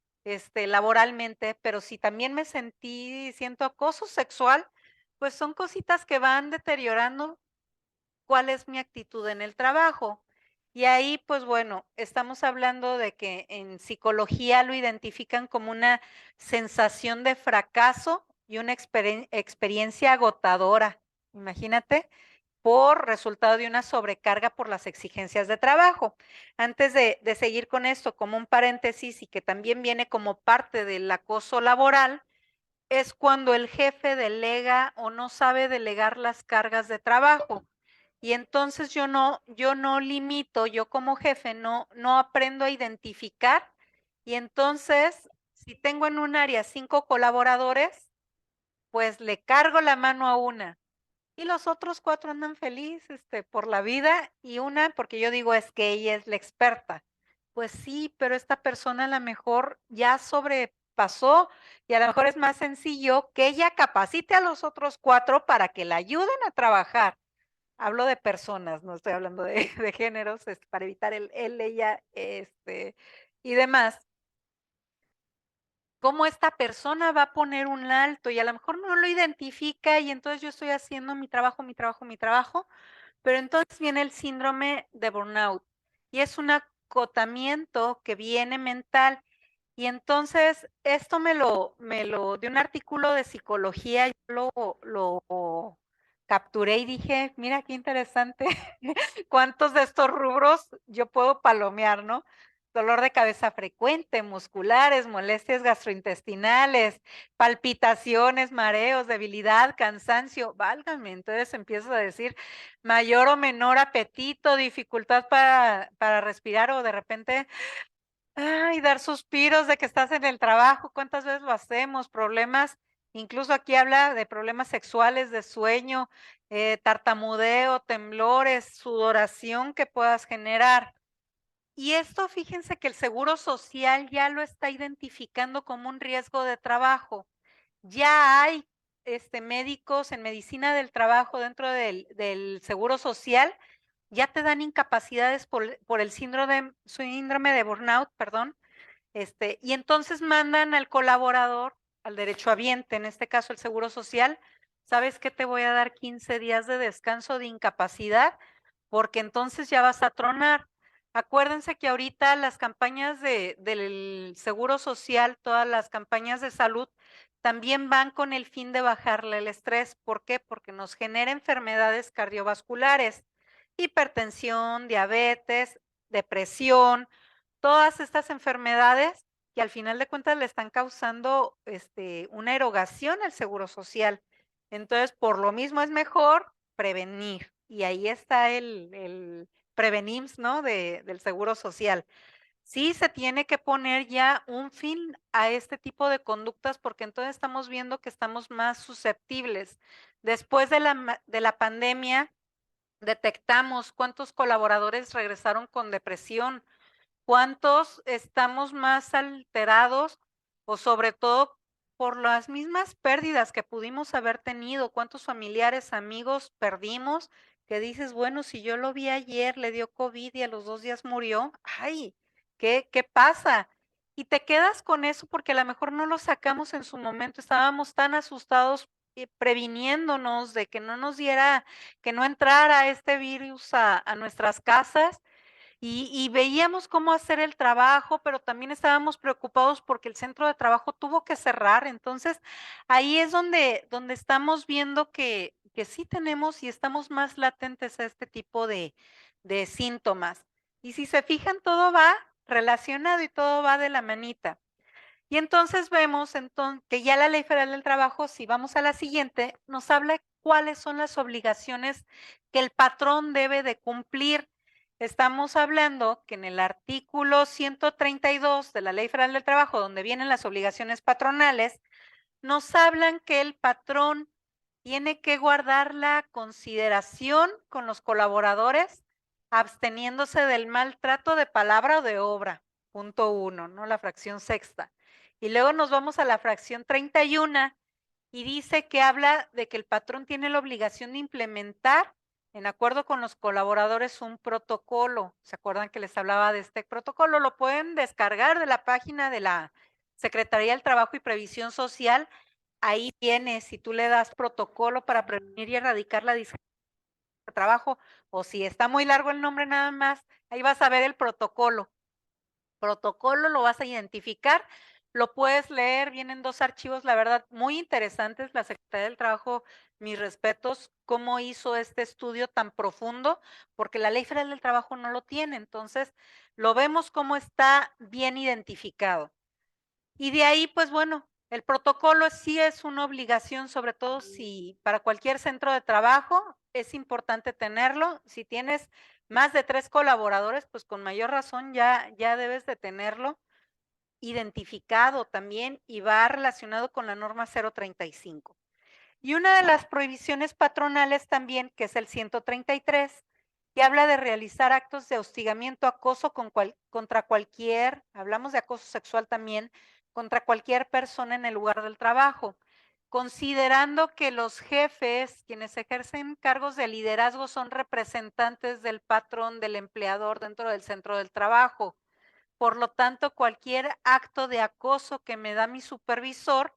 laboralmente, pero si también siento acoso sexual, pues son cositas que van deteriorando cuál es mi actitud en el trabajo. Y ahí, pues bueno, estamos hablando de que en psicología lo identifican como una sensación de fracaso y una experiencia agotadora. Imagínate, por resultado de una sobrecarga por las exigencias de trabajo. Antes de seguir con esto, como un paréntesis y que también viene como parte del acoso laboral, es cuando el jefe delega o no sabe delegar las cargas de trabajo. Y entonces yo no limito, yo como jefe no aprendo a identificar. Y entonces, si tengo en un área 5 colaboradores, pues le cargo la mano a una. Y los otros 4 andan felices por la vida y una, porque yo digo, es que ella es la experta. Pues sí, pero esta persona a lo mejor ya sobrepasó y a lo mejor es más sencillo que ella capacite a los otros 4 para que la ayuden a trabajar. Hablo de personas, no estoy hablando de géneros, para evitar el él, ella, y demás. Cómo esta persona va a poner un alto y a lo mejor no lo identifica y entonces yo estoy haciendo mi trabajo, mi trabajo, mi trabajo, pero entonces viene el síndrome de burnout y es un acotamiento que viene mental. Y entonces esto me lo de un artículo de psicología, yo lo capturé y dije, mira qué interesante, cuántos de estos rubros yo puedo palomear, ¿no? Dolor de cabeza frecuente, musculares, molestias gastrointestinales, palpitaciones, mareos, debilidad, cansancio, válgame, entonces empiezo a decir mayor o menor apetito, dificultad para respirar o de repente ay, dar suspiros de que estás en el trabajo, ¿cuántas veces lo hacemos? Problemas, incluso aquí habla de problemas sexuales, de sueño, tartamudeo, temblores, sudoración que puedas generar. Y esto, fíjense que el Seguro Social ya lo está identificando como un riesgo de trabajo. Ya hay médicos en medicina del trabajo dentro del Seguro Social ya te dan incapacidades por el síndrome de burnout, perdón, y entonces mandan al colaborador, al derechohabiente, en este caso el Seguro Social, ¿sabes qué? Te voy a dar 15 días de descanso de incapacidad, porque entonces ya vas a tronar. Acuérdense que ahorita las campañas del Seguro Social, todas las campañas de salud, también van con el fin de bajarle el estrés. ¿Por qué? Porque nos genera enfermedades cardiovasculares, hipertensión, diabetes, depresión, todas estas enfermedades que al final de cuentas le están causando una erogación al Seguro Social. Entonces, por lo mismo es mejor prevenir. Y ahí está el prevenims, ¿no? Del Seguro Social. sí se tiene que poner ya un fin a este tipo de conductas, porque entonces estamos viendo que estamos más susceptibles. Después de la pandemia, detectamos cuántos colaboradores regresaron con depresión, cuántos estamos más alterados o sobre todo por las mismas pérdidas que pudimos haber tenido, cuántos familiares, amigos perdimos, que dices, bueno, si yo lo vi ayer, le dio COVID y a los 2 días murió, ay, ¿qué pasa? Y te quedas con eso porque a lo mejor no lo sacamos en su momento, estábamos tan asustados previniéndonos de que no nos diera, que no entrara este virus a nuestras casas y veíamos cómo hacer el trabajo, pero también estábamos preocupados porque el centro de trabajo tuvo que cerrar. Entonces, ahí es donde estamos viendo que sí tenemos y estamos más latentes a este tipo de síntomas. Y si se fijan, todo va relacionado y todo va de la manita. Y entonces vemos que ya la Ley Federal del Trabajo, si vamos a la siguiente, nos habla cuáles son las obligaciones que el patrón debe de cumplir. Estamos hablando que en el artículo 132 de la Ley Federal del Trabajo, donde vienen las obligaciones patronales, nos hablan que el patrón tiene que guardar la consideración con los colaboradores, absteniéndose del maltrato de palabra o de obra. Punto 1, ¿no? La fracción sexta. Y luego nos vamos a la fracción 31 y dice que habla de que el patrón tiene la obligación de implementar, en acuerdo con los colaboradores, un protocolo. ¿Se acuerdan que les hablaba de este protocolo? Lo pueden descargar de la página de la Secretaría del Trabajo y Previsión Social. Ahí viene, si tú le das protocolo para prevenir y erradicar la discriminación de trabajo, o si está muy largo el nombre nada más, ahí vas a ver el protocolo. Protocolo lo vas a identificar, lo puedes leer, vienen 2 archivos, la verdad, muy interesantes. La Secretaría del Trabajo, mis respetos, cómo hizo este estudio tan profundo, porque la Ley Federal del Trabajo no lo tiene. Entonces, lo vemos cómo está bien identificado. Y de ahí, pues bueno, el protocolo sí es una obligación, sobre todo si para cualquier centro de trabajo es importante tenerlo. Si tienes más de 3 colaboradores, pues con mayor razón ya debes de tenerlo identificado también y va relacionado con la norma 035. Y una de las prohibiciones patronales también, que es el 133, que habla de realizar actos de hostigamiento, acoso contra cualquier, hablamos de acoso sexual también, contra cualquier persona en el lugar del trabajo, considerando que los jefes, quienes ejercen cargos de liderazgo, son representantes del patrón, del empleador dentro del centro del trabajo. Por lo tanto, cualquier acto de acoso que me da mi supervisor,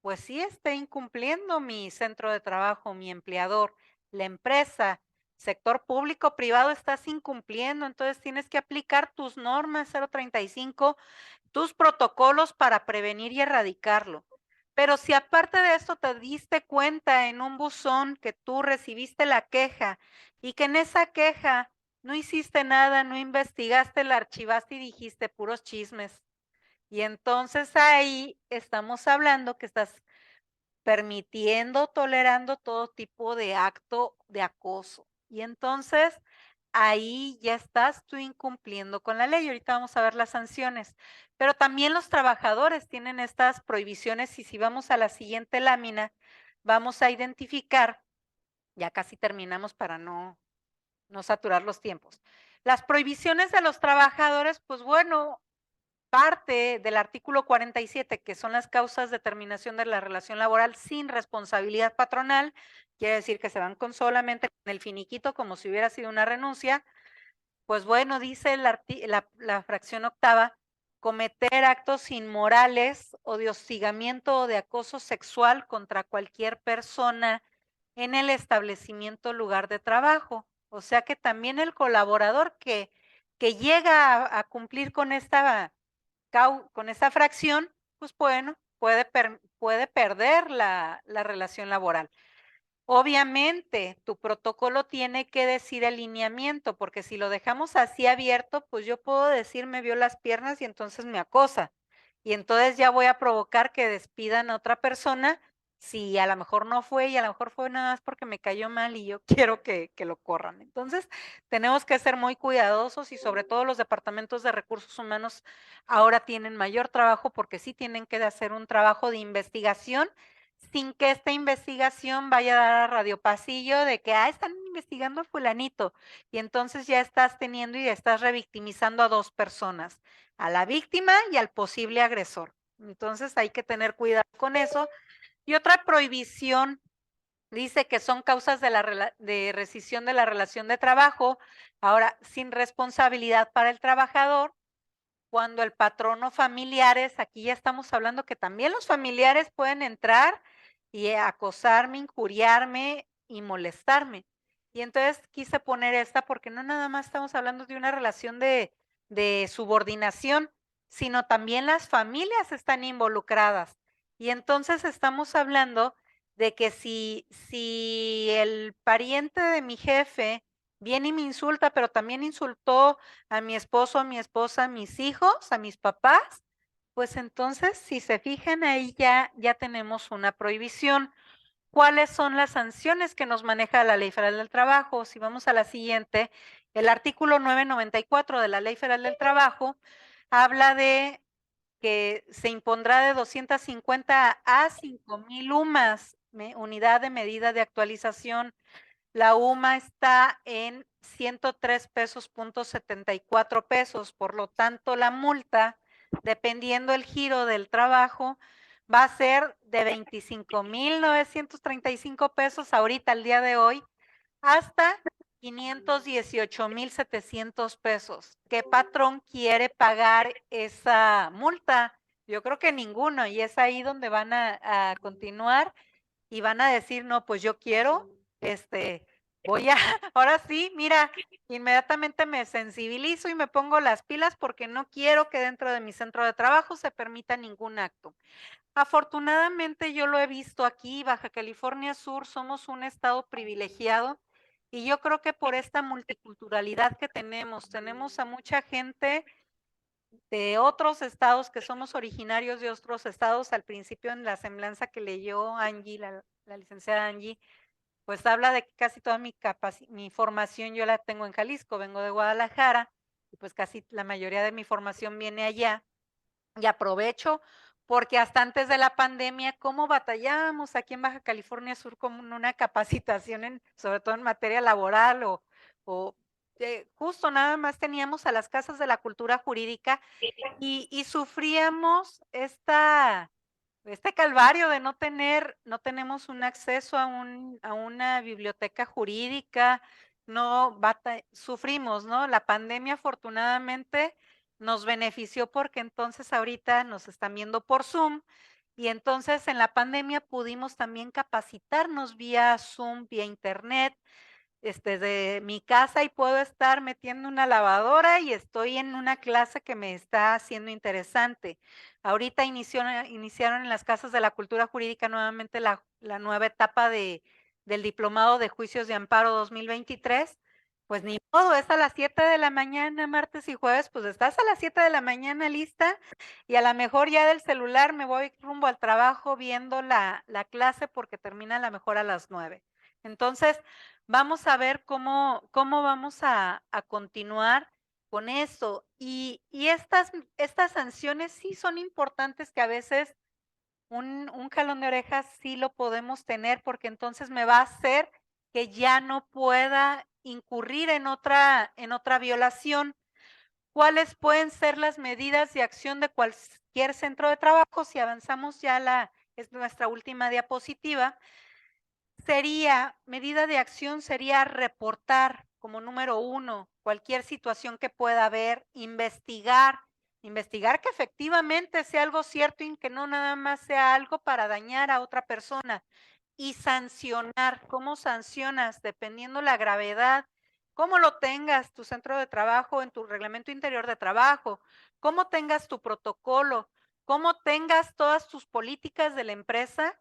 pues sí está incumpliendo mi centro de trabajo, mi empleador, la empresa, sector público, privado, estás incumpliendo, entonces tienes que aplicar tus normas 035, tus protocolos para prevenir y erradicarlo. Pero si aparte de esto te diste cuenta en un buzón que tú recibiste la queja y que en esa queja no hiciste nada, no investigaste, la archivaste y dijiste puros chismes. Y entonces ahí estamos hablando que estás permitiendo, tolerando todo tipo de acto de acoso. Y entonces ahí ya estás tú incumpliendo con la ley. Ahorita vamos a ver las sanciones. Pero también los trabajadores tienen estas prohibiciones y si vamos a la siguiente lámina, vamos a identificar, ya casi terminamos para no saturar los tiempos. Las prohibiciones de los trabajadores, pues bueno, parte del artículo 47, que son las causas de terminación de la relación laboral sin responsabilidad patronal, quiere decir que se van con solamente con el finiquito como si hubiera sido una renuncia, pues bueno, dice la fracción octava, cometer actos inmorales o de hostigamiento o de acoso sexual contra cualquier persona en el establecimiento lugar de trabajo. O sea que también el colaborador que llega a cumplir con esta fracción, pues bueno, puede perder la relación laboral. Obviamente, tu protocolo tiene que decir el lineamiento, porque si lo dejamos así abierto, pues yo puedo decir me vio las piernas y entonces me acosa. Y entonces ya voy a provocar que despidan a otra persona si a lo mejor no fue y a lo mejor fue nada más porque me cayó mal y yo quiero que lo corran. Entonces, tenemos que ser muy cuidadosos y sobre todo los departamentos de recursos humanos ahora tienen mayor trabajo porque sí tienen que hacer un trabajo de investigación sin que esta investigación vaya a dar a radio pasillo de que, están investigando a fulanito y entonces ya estás teniendo y estás revictimizando a dos personas, a la víctima y al posible agresor. Entonces hay que tener cuidado con eso. Y otra prohibición dice que son causas de rescisión de la relación de trabajo, ahora sin responsabilidad para el trabajador, cuando el patrón o familiares, aquí ya estamos hablando que también los familiares pueden entrar y acosarme, injuriarme y molestarme. Y entonces quise poner esta porque no nada más estamos hablando de una relación de subordinación, sino también las familias están involucradas. Y entonces estamos hablando de que si el pariente de mi jefe viene y me insulta, pero también insultó a mi esposo, a mi esposa, a mis hijos, a mis papás, pues entonces, si se fijan ahí ya tenemos una prohibición. ¿Cuáles son las sanciones que nos maneja la Ley Federal del Trabajo? Si vamos a la siguiente, el artículo 994 de la Ley Federal del Trabajo habla de que se impondrá de 250 a 5,000 UMAS, unidad de medida de actualización. La UMA está en 103 pesos punto 74 pesos, por lo tanto la multa, dependiendo el giro del trabajo, va a ser de 25,935 pesos ahorita al día de hoy hasta 518,700 pesos. ¿Qué patrón quiere pagar esa multa? Yo creo que ninguno, y es ahí donde van a continuar y van a decir, no, pues yo quiero, voy a, ahora sí, mira, inmediatamente me sensibilizo y me pongo las pilas porque no quiero que dentro de mi centro de trabajo se permita ningún acto. Afortunadamente yo lo he visto aquí, Baja California Sur, somos un estado privilegiado y yo creo que por esta multiculturalidad que tenemos a mucha gente de otros estados que somos originarios de otros estados. Al principio en la semblanza que leyó Angie, la licenciada Angie, pues habla de que casi toda mi formación yo la tengo en Jalisco, vengo de Guadalajara y pues casi la mayoría de mi formación viene allá y aprovecho porque hasta antes de la pandemia, ¿cómo batallábamos aquí en Baja California Sur con una capacitación sobre todo en materia laboral o justo nada más teníamos a las casas de la cultura jurídica y sufríamos este calvario de no tenemos un acceso a una biblioteca jurídica, sufrimos, ¿no? La pandemia afortunadamente nos benefició porque entonces ahorita nos están viendo por Zoom y entonces en la pandemia pudimos también capacitarnos vía Zoom, vía internet, de mi casa y puedo estar metiendo una lavadora y estoy en una clase que me está haciendo interesante. Ahorita iniciaron en las casas de la cultura jurídica nuevamente la nueva etapa del diplomado de juicios de amparo 2023. Pues ni modo, es a las 7 de la mañana, martes y jueves, pues estás a las 7 de la mañana lista y a lo mejor ya del celular me voy rumbo al trabajo viendo la clase porque termina a lo mejor a las 9. Entonces, vamos a ver cómo vamos a continuar con eso. Y estas sanciones sí son importantes que a veces un jalón de orejas sí lo podemos tener porque entonces me va a hacer que ya no pueda incurrir en otra violación. ¿Cuáles pueden ser las medidas de acción de cualquier centro de trabajo? Si avanzamos es nuestra última diapositiva. Medida de acción sería reportar como número 1 cualquier situación que pueda haber, investigar que efectivamente sea algo cierto y que no nada más sea algo para dañar a otra persona y sancionar. ¿Cómo sancionas? Dependiendo la gravedad, cómo lo tengas tu centro de trabajo en tu reglamento interior de trabajo, cómo tengas tu protocolo, cómo tengas todas tus políticas de la empresa,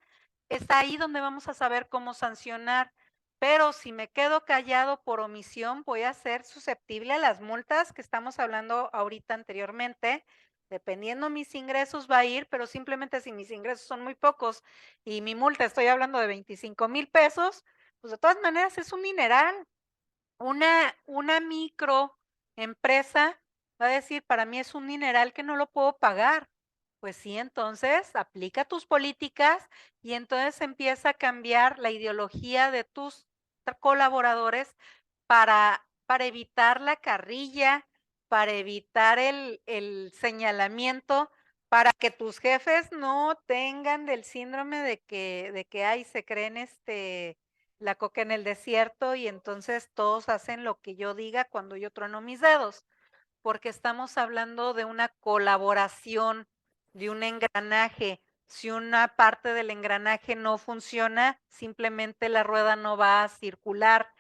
es ahí donde vamos a saber cómo sancionar. Pero si me quedo callado por omisión, voy a ser susceptible a las multas que estamos hablando ahorita anteriormente, Dependiendo mis ingresos va a ir, pero simplemente si mis ingresos son muy pocos y mi multa estoy hablando de 25,000 pesos, pues de todas maneras es un dineral. Una microempresa va a decir, para mí es un dineral que no lo puedo pagar. Pues sí, entonces aplica tus políticas y entonces empieza a cambiar la ideología de tus colaboradores para evitar la carrilla, para evitar el señalamiento, para que tus jefes no tengan del síndrome de que ay, se creen la coca en el desierto y entonces todos hacen lo que yo diga cuando yo trueno mis dedos, porque estamos hablando de una colaboración, de un engranaje. Si una parte del engranaje no funciona, simplemente la rueda no va a circular.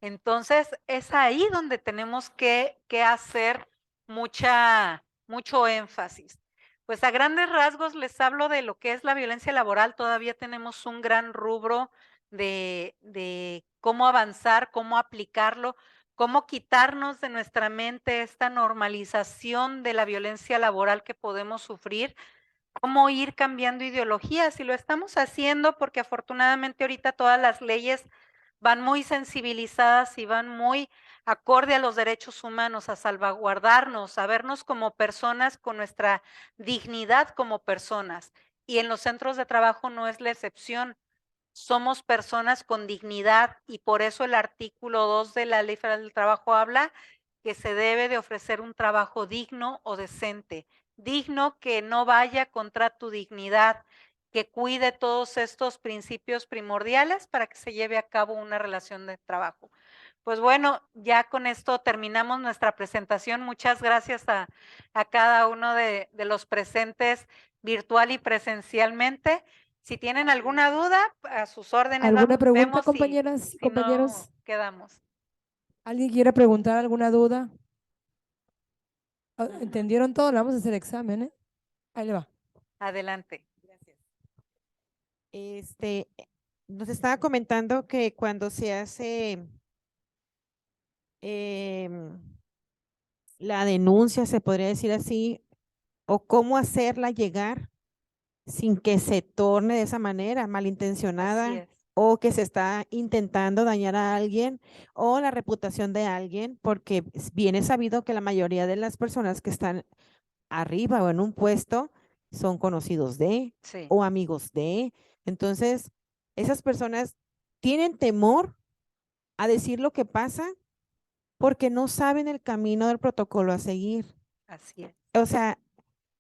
Entonces, es ahí donde tenemos que hacer mucho énfasis. Pues a grandes rasgos les hablo de lo que es la violencia laboral. Todavía tenemos un gran rubro de cómo avanzar, cómo aplicarlo, cómo quitarnos de nuestra mente esta normalización de la violencia laboral que podemos sufrir, cómo ir cambiando ideologías y lo estamos haciendo porque afortunadamente ahorita todas las leyes van muy sensibilizadas y van muy acorde a los derechos humanos, a salvaguardarnos, a vernos como personas con nuestra dignidad como personas. Y en los centros de trabajo no es la excepción. Somos personas con dignidad y por eso el artículo 2 de la Ley Federal del Trabajo habla que se debe de ofrecer un trabajo digno o decente, digno que no vaya contra tu dignidad, que cuide todos estos principios primordiales para que se lleve a cabo una relación de trabajo. Pues bueno, ya con esto terminamos nuestra presentación. Muchas gracias a cada uno de los presentes virtual y presencialmente. Si tienen alguna duda, a sus órdenes. ¿Alguna pregunta, vemos compañeras y si compañeros? no quedamos. ¿Alguien quiere preguntar alguna duda? ¿Entendieron todo? Le vamos a hacer examen, ¿eh? Ahí le va. Adelante. Este, nos estaba comentando que cuando se hace em, la denuncia, se podría decir así, o cómo hacerla llegar sin que se torne de esa manera, Así malintencionada, es. o que se está intentando dañar a alguien o la reputación de alguien, porque bien es sabido que la mayoría de las personas que están arriba o en un puesto son conocidos de Sí, o amigos de. Entonces, esas personas tienen temor a decir lo que pasa porque no saben el camino del protocolo a seguir. así es. O sea,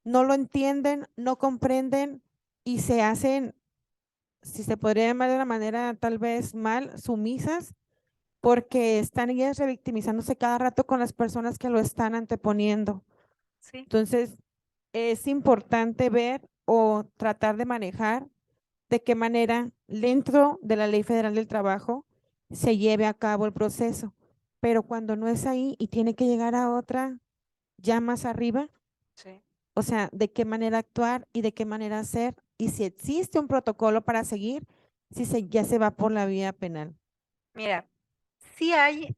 no lo entienden, no comprenden y se hacen, si se podría llamar de una manera tal vez mal, sumisas, porque están ellas revictimizándose cada rato con las personas que lo están anteponiendo. Sí, Entonces, es importante ver o tratar de manejar de qué manera dentro de la Ley Federal del Trabajo se lleve a cabo el proceso. Pero cuando no es ahí y tiene que llegar a otra ya más arriba, sí. o sea, de qué manera actuar y de qué manera hacer y si existe un protocolo para seguir, si ya se va por la vía penal. Mira, sí hay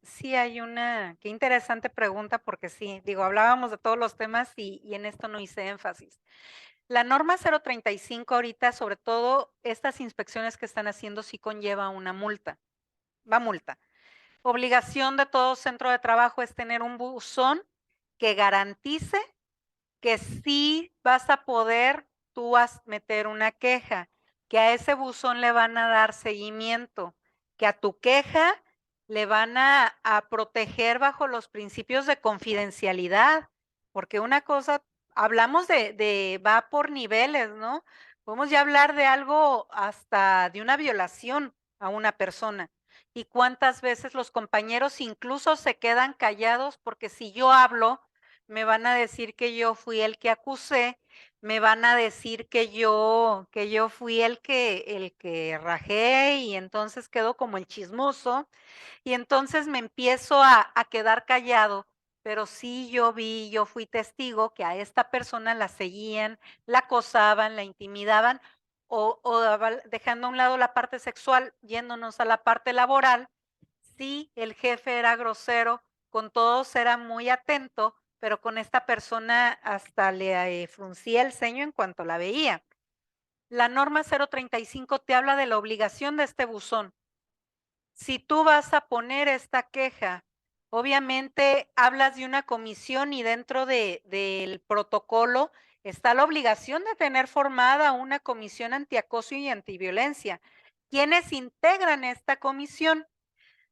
qué interesante pregunta, porque sí, digo, hablábamos de todos los temas y en esto no hice énfasis. La norma 035 ahorita, sobre todo estas inspecciones que están haciendo, sí conlleva una multa, va multa. Obligación de todo centro de trabajo es tener un buzón que garantice que sí vas a poder tú meter una queja, que a ese buzón le van a dar seguimiento, que a tu queja le van a proteger bajo los principios de confidencialidad, porque una cosa, hablamos va por niveles, ¿no? Podemos ya hablar de algo hasta de una violación a una persona. Y cuántas veces los compañeros incluso se quedan callados porque si yo hablo, me van a decir que yo fui el que acusé, me van a decir que yo fui el que rajé y entonces quedo como el chismoso y entonces me empiezo a quedar callado, pero sí yo vi, yo fui testigo que a esta persona la seguían, la acosaban, la intimidaban o dejando a un lado la parte sexual, yéndonos a la parte laboral, sí, el jefe era grosero, con todos era muy atento, pero con esta persona hasta le fruncía el ceño en cuanto la veía. La norma 035 te habla de la obligación de este buzón. Si tú vas a poner esta queja, obviamente hablas de una comisión y dentro del protocolo está la obligación de tener formada una comisión antiacoso y antiviolencia. ¿Quiénes integran esta comisión?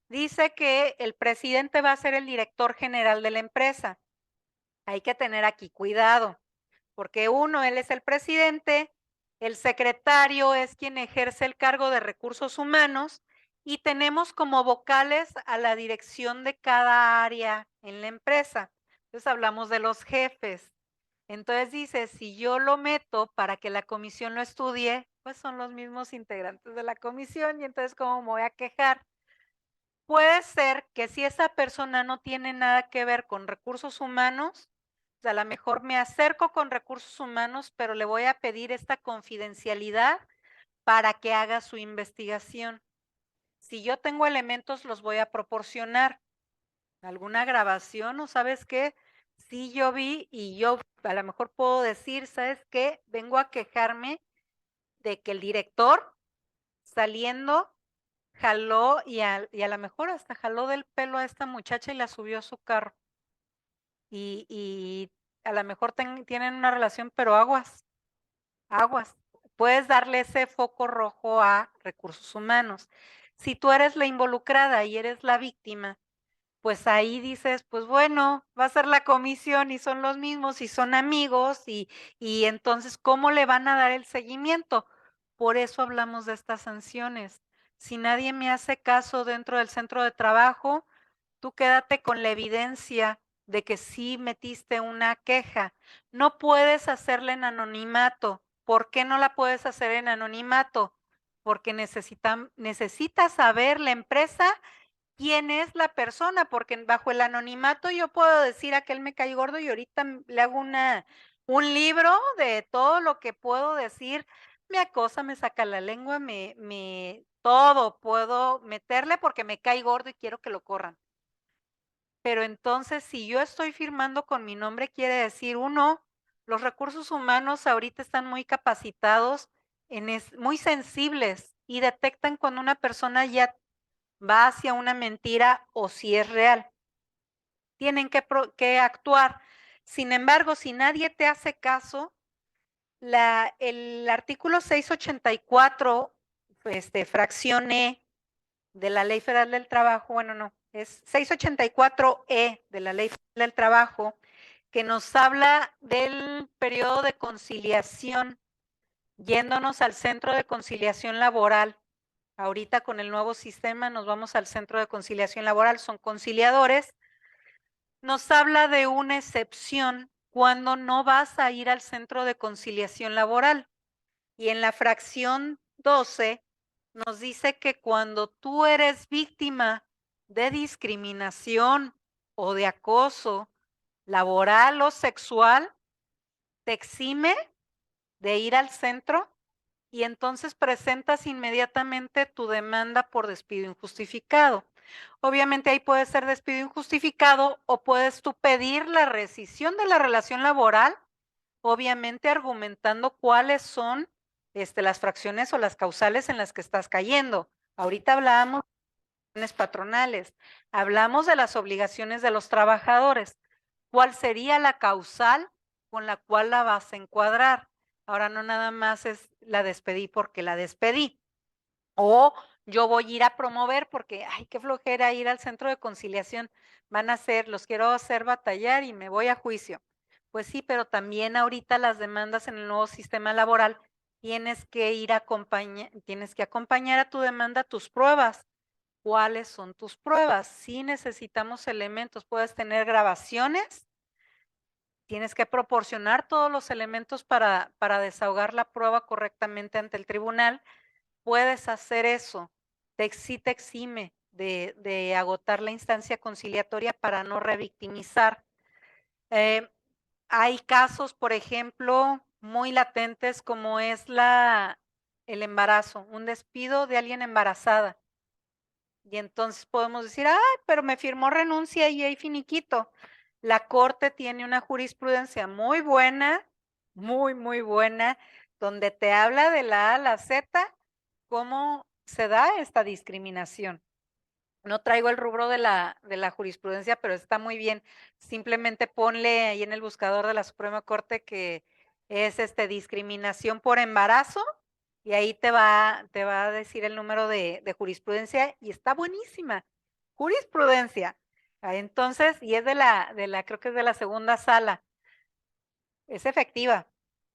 Dice que el presidente va a ser el director general de la empresa. Hay que tener aquí cuidado, porque uno, él es el presidente, el secretario es quien ejerce el cargo de recursos humanos y tenemos como vocales a la dirección de cada área en la empresa. Entonces hablamos de los jefes. Entonces dice, si yo lo meto para que la comisión lo estudie, pues son los mismos integrantes de la comisión y entonces ¿cómo me voy a quejar? Puede ser que si esa persona no tiene nada que ver con recursos humanos, a lo mejor me acerco con recursos humanos, pero le voy a pedir esta confidencialidad para que haga su investigación. Si yo tengo elementos, los voy a proporcionar. ¿Alguna grabación o sabes qué? Sí, yo vi y yo a lo mejor puedo decir, ¿sabes qué? Vengo a quejarme de que el director saliendo jaló y a lo mejor hasta jaló del pelo a esta muchacha y la subió a su carro. Y a lo mejor tienen una relación, pero aguas, aguas. Puedes darle ese foco rojo a recursos humanos. Si tú eres la involucrada y eres la víctima, pues ahí dices, pues bueno, va a ser la comisión y son los mismos y son amigos y entonces, ¿cómo le van a dar el seguimiento? Por eso hablamos de estas sanciones. Si nadie me hace caso dentro del centro de trabajo, tú quédate con la evidencia de que sí metiste una queja. No puedes hacerla en anonimato. ¿Por qué no la puedes hacer en anonimato? Porque necesitas saber la empresa quién es la persona, porque bajo el anonimato yo puedo decir aquel me cae gordo y ahorita le hago un libro de todo lo que puedo decir, me acosa, me saca la lengua, todo puedo meterle porque me cae gordo y quiero que lo corran. Pero entonces, si yo estoy firmando con mi nombre, quiere decir, uno, los recursos humanos ahorita están muy capacitados, muy sensibles y detectan cuando una persona ya va hacia una mentira o si es real. Tienen que actuar. Sin embargo, si nadie te hace caso, el artículo 684, fracción E de la Ley Federal del Trabajo, bueno, no, es 684E de la Ley Federal del Trabajo, que nos habla del periodo de conciliación, yéndonos al centro de conciliación laboral. Ahorita con el nuevo sistema nos vamos al centro de conciliación laboral, son conciliadores. Nos habla de una excepción cuando no vas a ir al centro de conciliación laboral. Y en la fracción 12 nos dice que cuando tú eres víctima de discriminación o de acoso laboral o sexual, te exime de ir al centro y entonces presentas inmediatamente tu demanda por despido injustificado. Obviamente ahí puede ser despido injustificado o puedes tú pedir la rescisión de la relación laboral, obviamente argumentando cuáles son las fracciones o las causales en las que estás cayendo. Ahorita hablábamos de obligaciones patronales, hablamos de las obligaciones de los trabajadores. ¿Cuál sería la causal con la cual la vas a encuadrar? Ahora no nada más es la despedí porque la despedí. O yo voy a ir a promover porque, ay, qué flojera ir al centro de conciliación. Los quiero hacer batallar y me voy a juicio. Pues sí, pero también ahorita las demandas en el nuevo sistema laboral tienes que acompañar a tu demanda tus pruebas. ¿Cuáles son tus pruebas? Sí necesitamos elementos. Puedes tener grabaciones. Tienes que proporcionar todos los elementos para desahogar la prueba correctamente ante el tribunal. Puedes hacer eso. Sí te exime de agotar la instancia conciliatoria para no revictimizar. Hay casos, por ejemplo, muy latentes como es el embarazo, un despido de alguien embarazada. Y entonces podemos decir, ay, pero me firmó renuncia y hay finiquito. La Corte tiene una jurisprudencia muy buena, muy buena, donde te habla de la A a la Z, cómo se da esta discriminación. No traigo el rubro de la jurisprudencia, pero está muy bien. Simplemente ponle ahí en el buscador de la Suprema Corte que es discriminación por embarazo y ahí te va a decir el número de jurisprudencia y está buenísima. Jurisprudencia. Entonces, y es creo que es de la segunda sala. Es efectiva.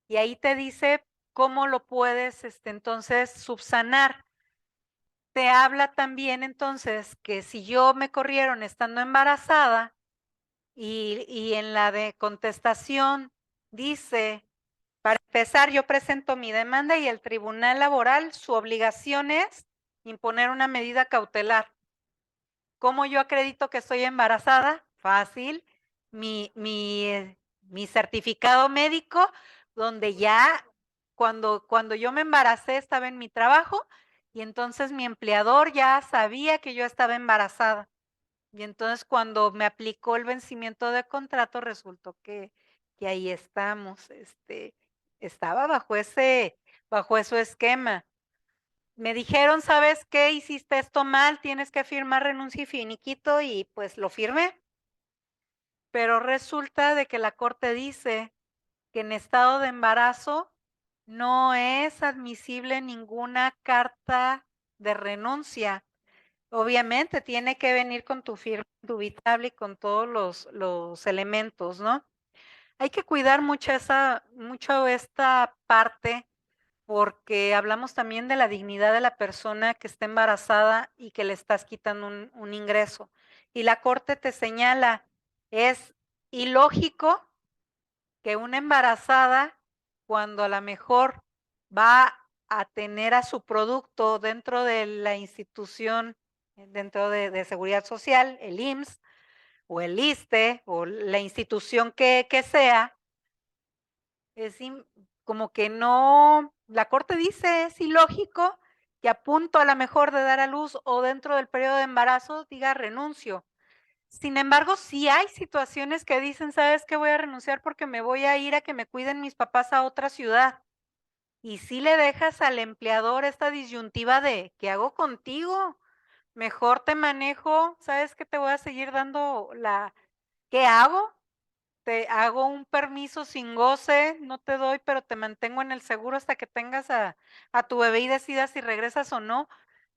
Y ahí te dice cómo lo puedes, entonces, subsanar. Te habla también entonces que si yo me corrieron estando embarazada y en la de contestación dice, para empezar yo presento mi demanda y el tribunal laboral su obligación es imponer una medida cautelar. ¿Cómo yo acredito que estoy embarazada? Fácil, mi certificado médico donde ya cuando yo me embaracé estaba en mi trabajo y entonces mi empleador ya sabía que yo estaba embarazada. Y entonces cuando me aplicó el vencimiento de contrato resultó que ahí estamos, estaba bajo ese esquema. Me dijeron, ¿sabes qué? Hiciste esto mal, tienes que firmar renuncia y finiquito y pues lo firmé. Pero resulta de que la corte dice que en estado de embarazo no es admisible ninguna carta de renuncia. Obviamente tiene que venir con tu firma indubitable y con todos los elementos, ¿no? Hay que cuidar mucho esta parte porque hablamos también de la dignidad de la persona que está embarazada y que le estás quitando un ingreso. Y la corte te señala, es ilógico que una embarazada, cuando a lo mejor va a tener a su producto dentro de la institución, dentro de Seguridad Social, el IMSS o el ISSSTE o la institución que sea, como que no, la corte dice, es ilógico que a punto a lo mejor de dar a luz o dentro del periodo de embarazo diga renuncio. Sin embargo, sí hay situaciones que dicen, ¿sabes qué? Voy a renunciar porque me voy a ir a que me cuiden mis papás a otra ciudad. Y si le dejas al empleador esta disyuntiva de, ¿qué hago contigo? Mejor te manejo, ¿sabes qué? Te voy a seguir dando ¿qué hago? Te hago un permiso sin goce, no te doy, pero te mantengo en el seguro hasta que tengas a tu bebé y decidas si regresas o no.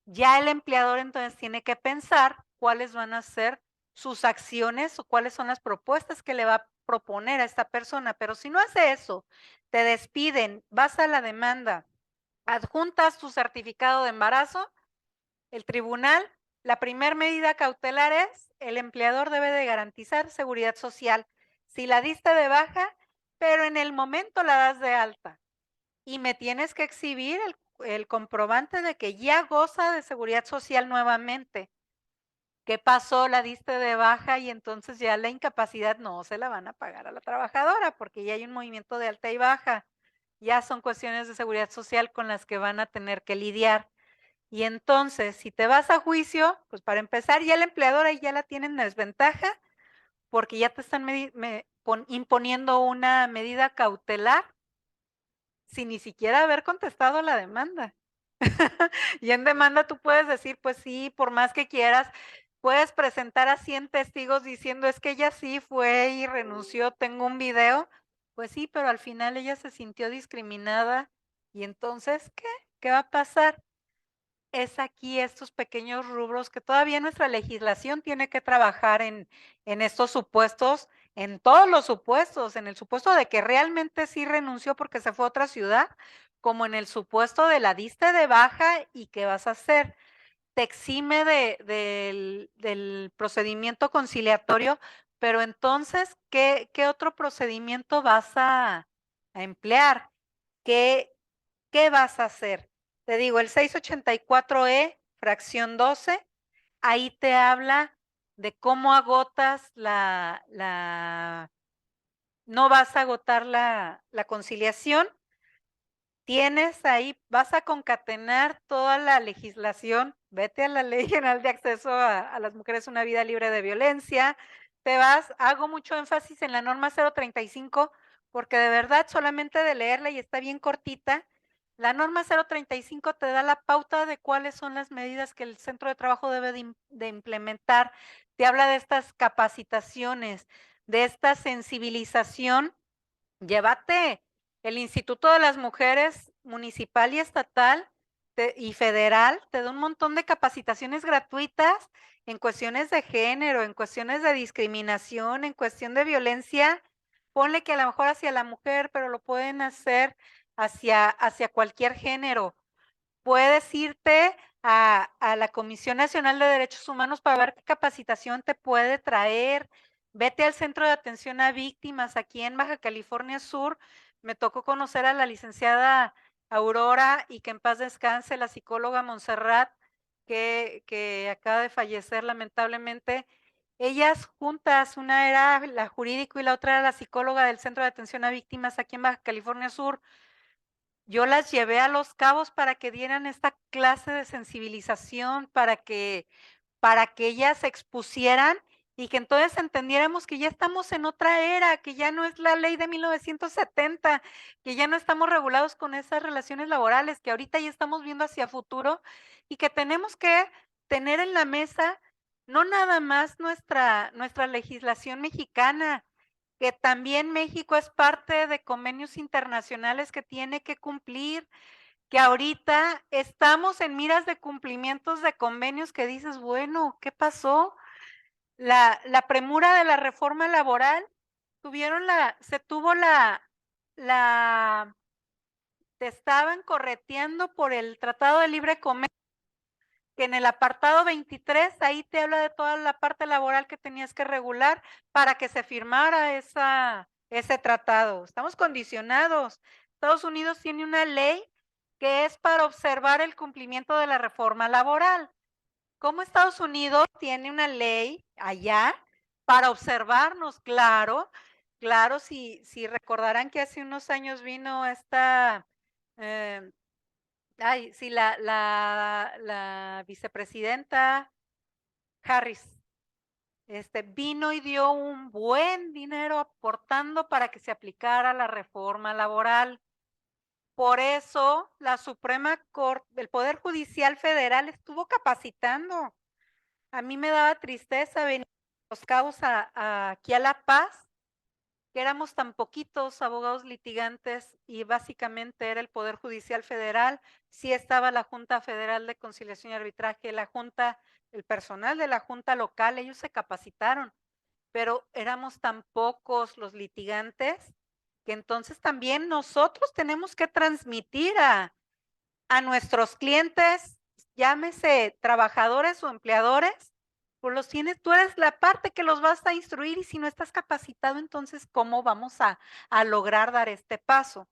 Ya el empleador entonces tiene que pensar cuáles van a ser sus acciones o cuáles son las propuestas que le va a proponer a esta persona. Pero si no hace eso, te despiden, vas a la demanda, adjuntas tu certificado de embarazo, el tribunal, la primera medida cautelar es, el empleador debe de garantizar seguridad social. Si la diste de baja, pero en el momento la das de alta y me tienes que exhibir el comprobante de que ya goza de seguridad social nuevamente. ¿Qué pasó? La diste de baja y entonces ya la incapacidad no se la van a pagar a la trabajadora porque ya hay un movimiento de alta y baja. Ya son cuestiones de seguridad social con las que van a tener que lidiar. Y entonces, si te vas a juicio, pues para empezar, ya el empleador ahí ya la tiene en desventaja porque ya te están imponiendo una medida cautelar sin ni siquiera haber contestado la demanda. Y en demanda tú puedes decir, pues sí, por más que quieras, puedes presentar a 100 testigos diciendo, es que ella sí fue y renunció, tengo un video. Pues sí, pero al final ella se sintió discriminada. Y entonces, ¿qué? ¿Qué va a pasar? Es aquí estos pequeños rubros que todavía nuestra legislación tiene que trabajar en estos supuestos, en todos los supuestos, en el supuesto de que realmente sí renunció porque se fue a otra ciudad, como en el supuesto de la diste de baja y qué vas a hacer. Te exime del procedimiento conciliatorio, pero entonces, ¿qué otro procedimiento vas a emplear? ¿Qué vas a hacer? Te digo, el 684E, fracción 12, ahí te habla de cómo agotas no vas a agotar la conciliación. Tienes ahí, vas a concatenar toda la legislación, vete a la Ley General de Acceso a las Mujeres a una Vida Libre de Violencia, hago mucho énfasis en la norma 035 porque de verdad solamente de leerla y está bien cortita, la norma 035 te da la pauta de cuáles son las medidas que el centro de trabajo debe de implementar. Te habla de estas capacitaciones, de esta sensibilización. Llévate el Instituto de las Mujeres municipal y estatal y federal, te da un montón de capacitaciones gratuitas en cuestiones de género, en cuestiones de discriminación, en cuestión de violencia. Ponle que a lo mejor hacia la mujer, pero lo pueden hacer hacia cualquier género. Puedes irte a la Comisión Nacional de Derechos Humanos para ver qué capacitación te puede traer. Vete al Centro de Atención a Víctimas aquí en Baja California Sur. Me tocó conocer a la licenciada Aurora y que en paz descanse la psicóloga Montserrat, que acaba de fallecer lamentablemente. Ellas juntas, una era la jurídico y la otra era la psicóloga del Centro de Atención a Víctimas aquí en Baja California Sur. Yo las llevé a Los Cabos para que dieran esta clase de sensibilización, para que ellas se expusieran y que entonces entendiéramos que ya estamos en otra era, que ya no es la ley de 1970, que ya no estamos regulados con esas relaciones laborales, que ahorita ya estamos viendo hacia futuro y que tenemos que tener en la mesa no nada más nuestra legislación mexicana, que también México es parte de convenios internacionales que tiene que cumplir, que ahorita estamos en miras de cumplimientos de convenios que dices, bueno, ¿qué pasó? La premura de la reforma laboral, te estaban correteando por el Tratado de Libre Comercio, que en el apartado 23 ahí te habla de toda la parte laboral que tenías que regular para que se firmara ese tratado. Estamos condicionados. Estados Unidos tiene una ley que es para observar el cumplimiento de la reforma laboral. ¿Cómo Estados Unidos tiene una ley allá para observarnos? Claro, claro, si recordarán que hace unos años vino esta sí, la vicepresidenta Harris, vino y dio un buen dinero aportando para que se aplicara la reforma laboral. Por eso la Suprema Corte, el Poder Judicial Federal estuvo capacitando. A mí me daba tristeza venir a Los Cabos aquí a La Paz, que éramos tan poquitos abogados litigantes y básicamente era el Poder Judicial Federal, sí estaba la Junta Federal de Conciliación y Arbitraje, la Junta, el personal de la Junta local, ellos se capacitaron, pero éramos tan pocos los litigantes que entonces también nosotros tenemos que transmitir a nuestros clientes, llámese trabajadores o empleadores, pues los tienes, tú eres la parte que los vas a instruir y si no estás capacitado, entonces, ¿cómo vamos a lograr dar este paso?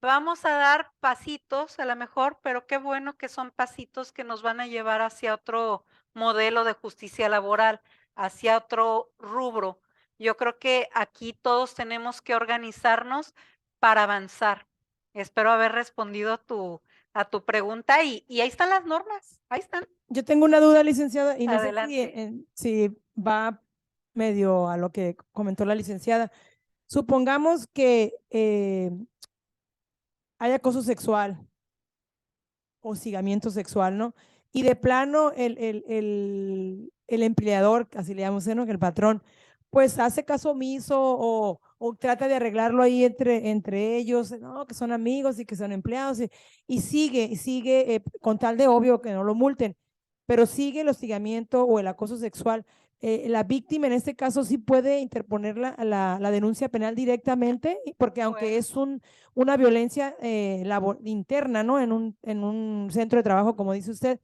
Vamos a dar pasitos a lo mejor, pero qué bueno que son pasitos que nos van a llevar hacia otro modelo de justicia laboral, hacia otro rubro. Yo creo que aquí todos tenemos que organizarnos para avanzar. Espero haber respondido a tu pregunta y ahí están las normas, ahí están. Yo tengo una duda, licenciada, y no sé Adelante. si va medio a lo que comentó la licenciada. Supongamos que hay acoso sexual, hostigamiento sexual, ¿no? Y de plano el empleador, así le llamamos, ¿no? Que el patrón, pues hace caso omiso o trata de arreglarlo ahí entre ellos, ¿no? Que son amigos y que son empleados y sigue con tal de obvio que no lo multen, pero sigue el hostigamiento o el acoso sexual. La víctima en este caso sí puede interponer la denuncia penal directamente, porque aunque Bueno. es una violencia interna, ¿no? En un centro de trabajo, como dice usted,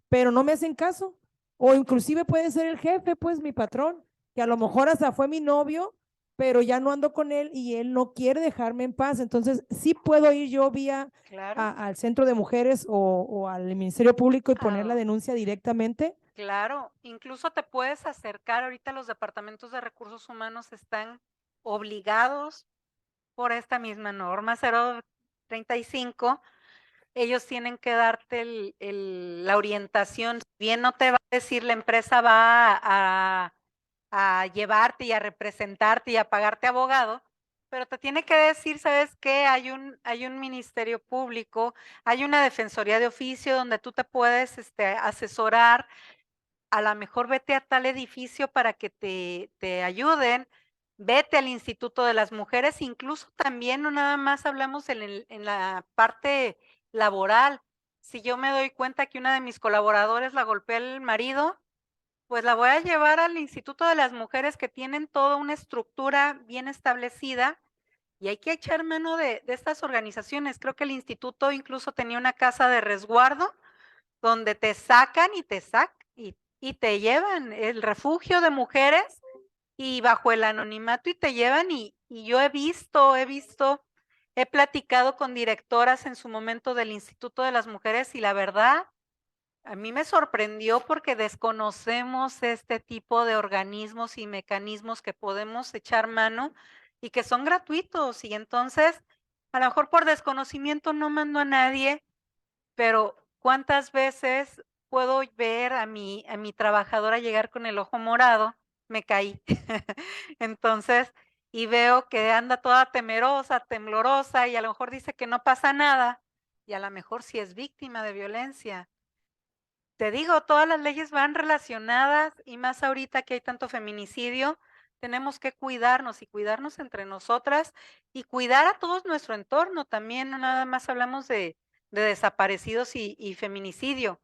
pero no me hacen caso. O inclusive puede ser el jefe, pues mi patrón, que a lo mejor hasta fue mi novio, pero ya no ando con él y él no quiere dejarme en paz. Entonces, sí puedo ir yo vía Claro. al centro de mujeres o al Ministerio Público y poner la Ah. denuncia directamente. Claro, incluso te puedes acercar, ahorita los departamentos de recursos humanos están obligados por esta misma norma 035, ellos tienen que darte la orientación, si bien no te va a decir la empresa va a llevarte y a representarte y a pagarte abogado, pero te tiene que decir, ¿sabes qué? Hay un ministerio público, hay una defensoría de oficio donde tú te puedes asesorar, a lo mejor vete a tal edificio para que te ayuden, vete al Instituto de las Mujeres, incluso también no nada más hablamos en la parte laboral. Si yo me doy cuenta que una de mis colaboradores la golpea el marido, pues la voy a llevar al Instituto de las Mujeres, que tienen toda una estructura bien establecida, y hay que echar mano de estas organizaciones. Creo que el instituto incluso tenía una casa de resguardo donde te sacan y te llevan el refugio de mujeres y bajo el anonimato y te llevan y yo he platicado con directoras en su momento del Instituto de las Mujeres y la verdad, a mí me sorprendió porque desconocemos este tipo de organismos y mecanismos que podemos echar mano y que son gratuitos. Y entonces, a lo mejor por desconocimiento no mando a nadie, pero ¿cuántas veces puedo ver a mi trabajadora llegar con el ojo morado? Me caí. Entonces, y veo que anda toda temerosa, temblorosa, y a lo mejor dice que no pasa nada, y a lo mejor sí es víctima de violencia. Te digo, todas las leyes van relacionadas y más ahorita que hay tanto feminicidio, tenemos que cuidarnos y cuidarnos entre nosotras y cuidar a todo nuestro entorno también, no nada más hablamos de desaparecidos y feminicidio.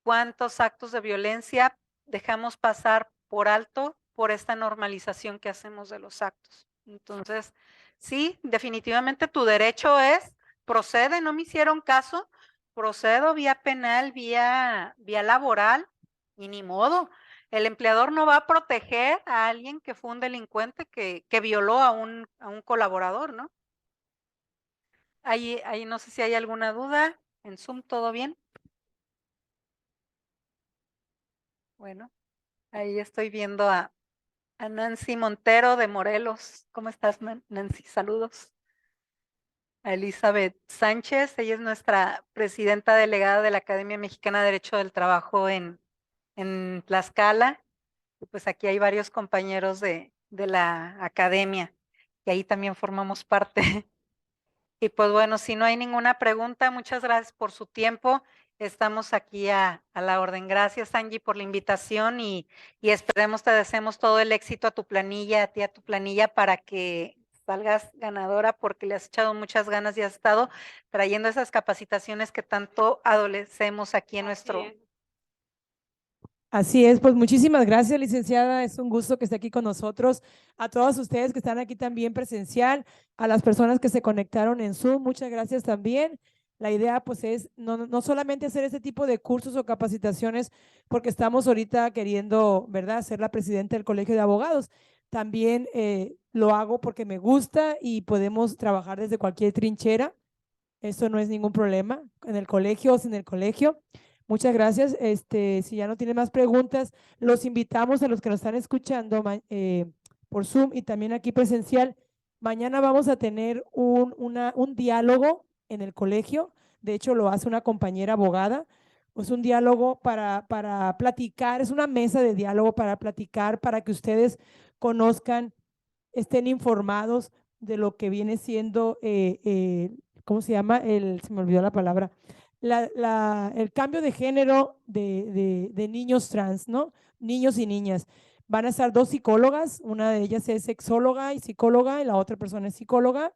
¿Cuántos actos de violencia dejamos pasar por alto por esta normalización que hacemos de los actos? Entonces, sí, definitivamente tu derecho es, procede, no me hicieron caso, procedo vía penal, vía laboral, y ni modo. El empleador no va a proteger a alguien que fue un delincuente que violó a un colaborador, ¿no? Ahí no sé si hay alguna duda. En Zoom, ¿todo bien? Bueno, ahí estoy viendo a Nancy Montero de Morelos. ¿Cómo estás, Nancy? Saludos. A Elizabeth Sánchez, ella es nuestra presidenta delegada de la Academia Mexicana de Derecho del Trabajo en Tlaxcala. Y pues aquí hay varios compañeros de la academia, y ahí también formamos parte. Y pues bueno, si no hay ninguna pregunta, muchas gracias por su tiempo. Estamos aquí a la orden. Gracias, Angie, por la invitación y esperemos, te deseemos todo el éxito a tu planilla, a ti, a tu planilla, para que salgas ganadora, porque le has echado muchas ganas y has estado trayendo esas capacitaciones que tanto adolecemos aquí en nuestro. Así es, pues muchísimas gracias, licenciada. Es un gusto que esté aquí con nosotros. A todos ustedes que están aquí también presencial, a las personas que se conectaron en Zoom, muchas gracias también. La idea pues es no solamente hacer este tipo de cursos o capacitaciones porque estamos ahorita queriendo, ¿verdad?, ser la presidenta del Colegio de Abogados. También lo hago porque me gusta y podemos trabajar desde cualquier trinchera. Eso no es ningún problema, en el colegio o sin el colegio. Muchas gracias. Si ya no tienen más preguntas, los invitamos a los que nos están escuchando por Zoom y también aquí presencial. Mañana vamos a tener un diálogo en el colegio. De hecho, lo hace una compañera abogada. Es un diálogo para platicar, es una mesa de diálogo para platicar, para que ustedes conozcan, estén informados de lo que viene siendo, ¿cómo se llama? Se me olvidó la palabra, el cambio de género de niños trans, ¿no? Niños y niñas. Van a estar dos psicólogas, una de ellas es sexóloga y psicóloga, y la otra persona es psicóloga,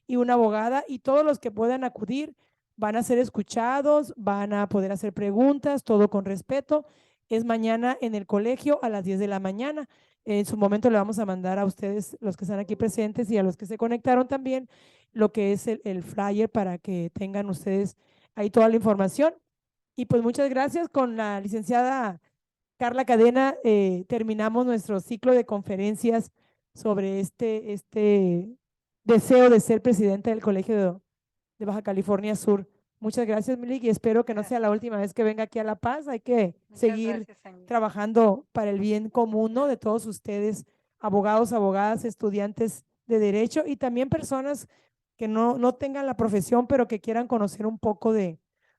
y una abogada, y todos los que puedan acudir van a ser escuchados, van a poder hacer preguntas, todo con respeto. Es mañana en el colegio a las 10 de la mañana. En su momento le vamos a mandar a ustedes, los que están aquí presentes y a los que se conectaron también, lo que es el flyer para que tengan ustedes ahí toda la información. Y pues muchas gracias. Con la licenciada Carla Cadena terminamos nuestro ciclo de conferencias sobre este deseo de ser presidenta del Colegio de Baja California Sur. Muchas gracias, Milik, y espero que no sea la última vez que venga aquí a La Paz. Hay que seguir trabajando para el bien común, ¿no?, de todos ustedes, abogados, abogadas, estudiantes de derecho y también personas que no tengan la profesión, pero que quieran conocer un poco de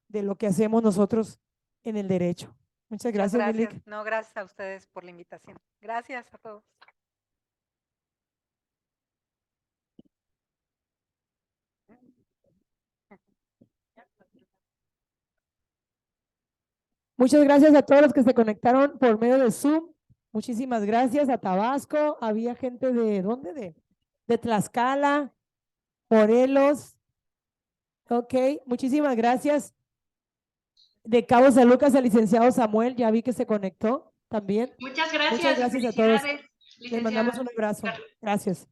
lo que hacemos nosotros en el derecho. Muchas Muchas gracias, gracias. Milik. No, gracias a ustedes por la invitación. Gracias a todos. Muchas gracias a todos los que se conectaron por medio de Zoom. Muchísimas gracias a Tabasco. Había gente de ¿dónde? De Tlaxcala, Morelos. Ok, muchísimas gracias. De Cabo San Lucas, al licenciado Samuel, ya vi que se conectó también. Muchas gracias. Muchas gracias a todos. Felicidades, Les mandamos licenciada. un abrazo. Gracias.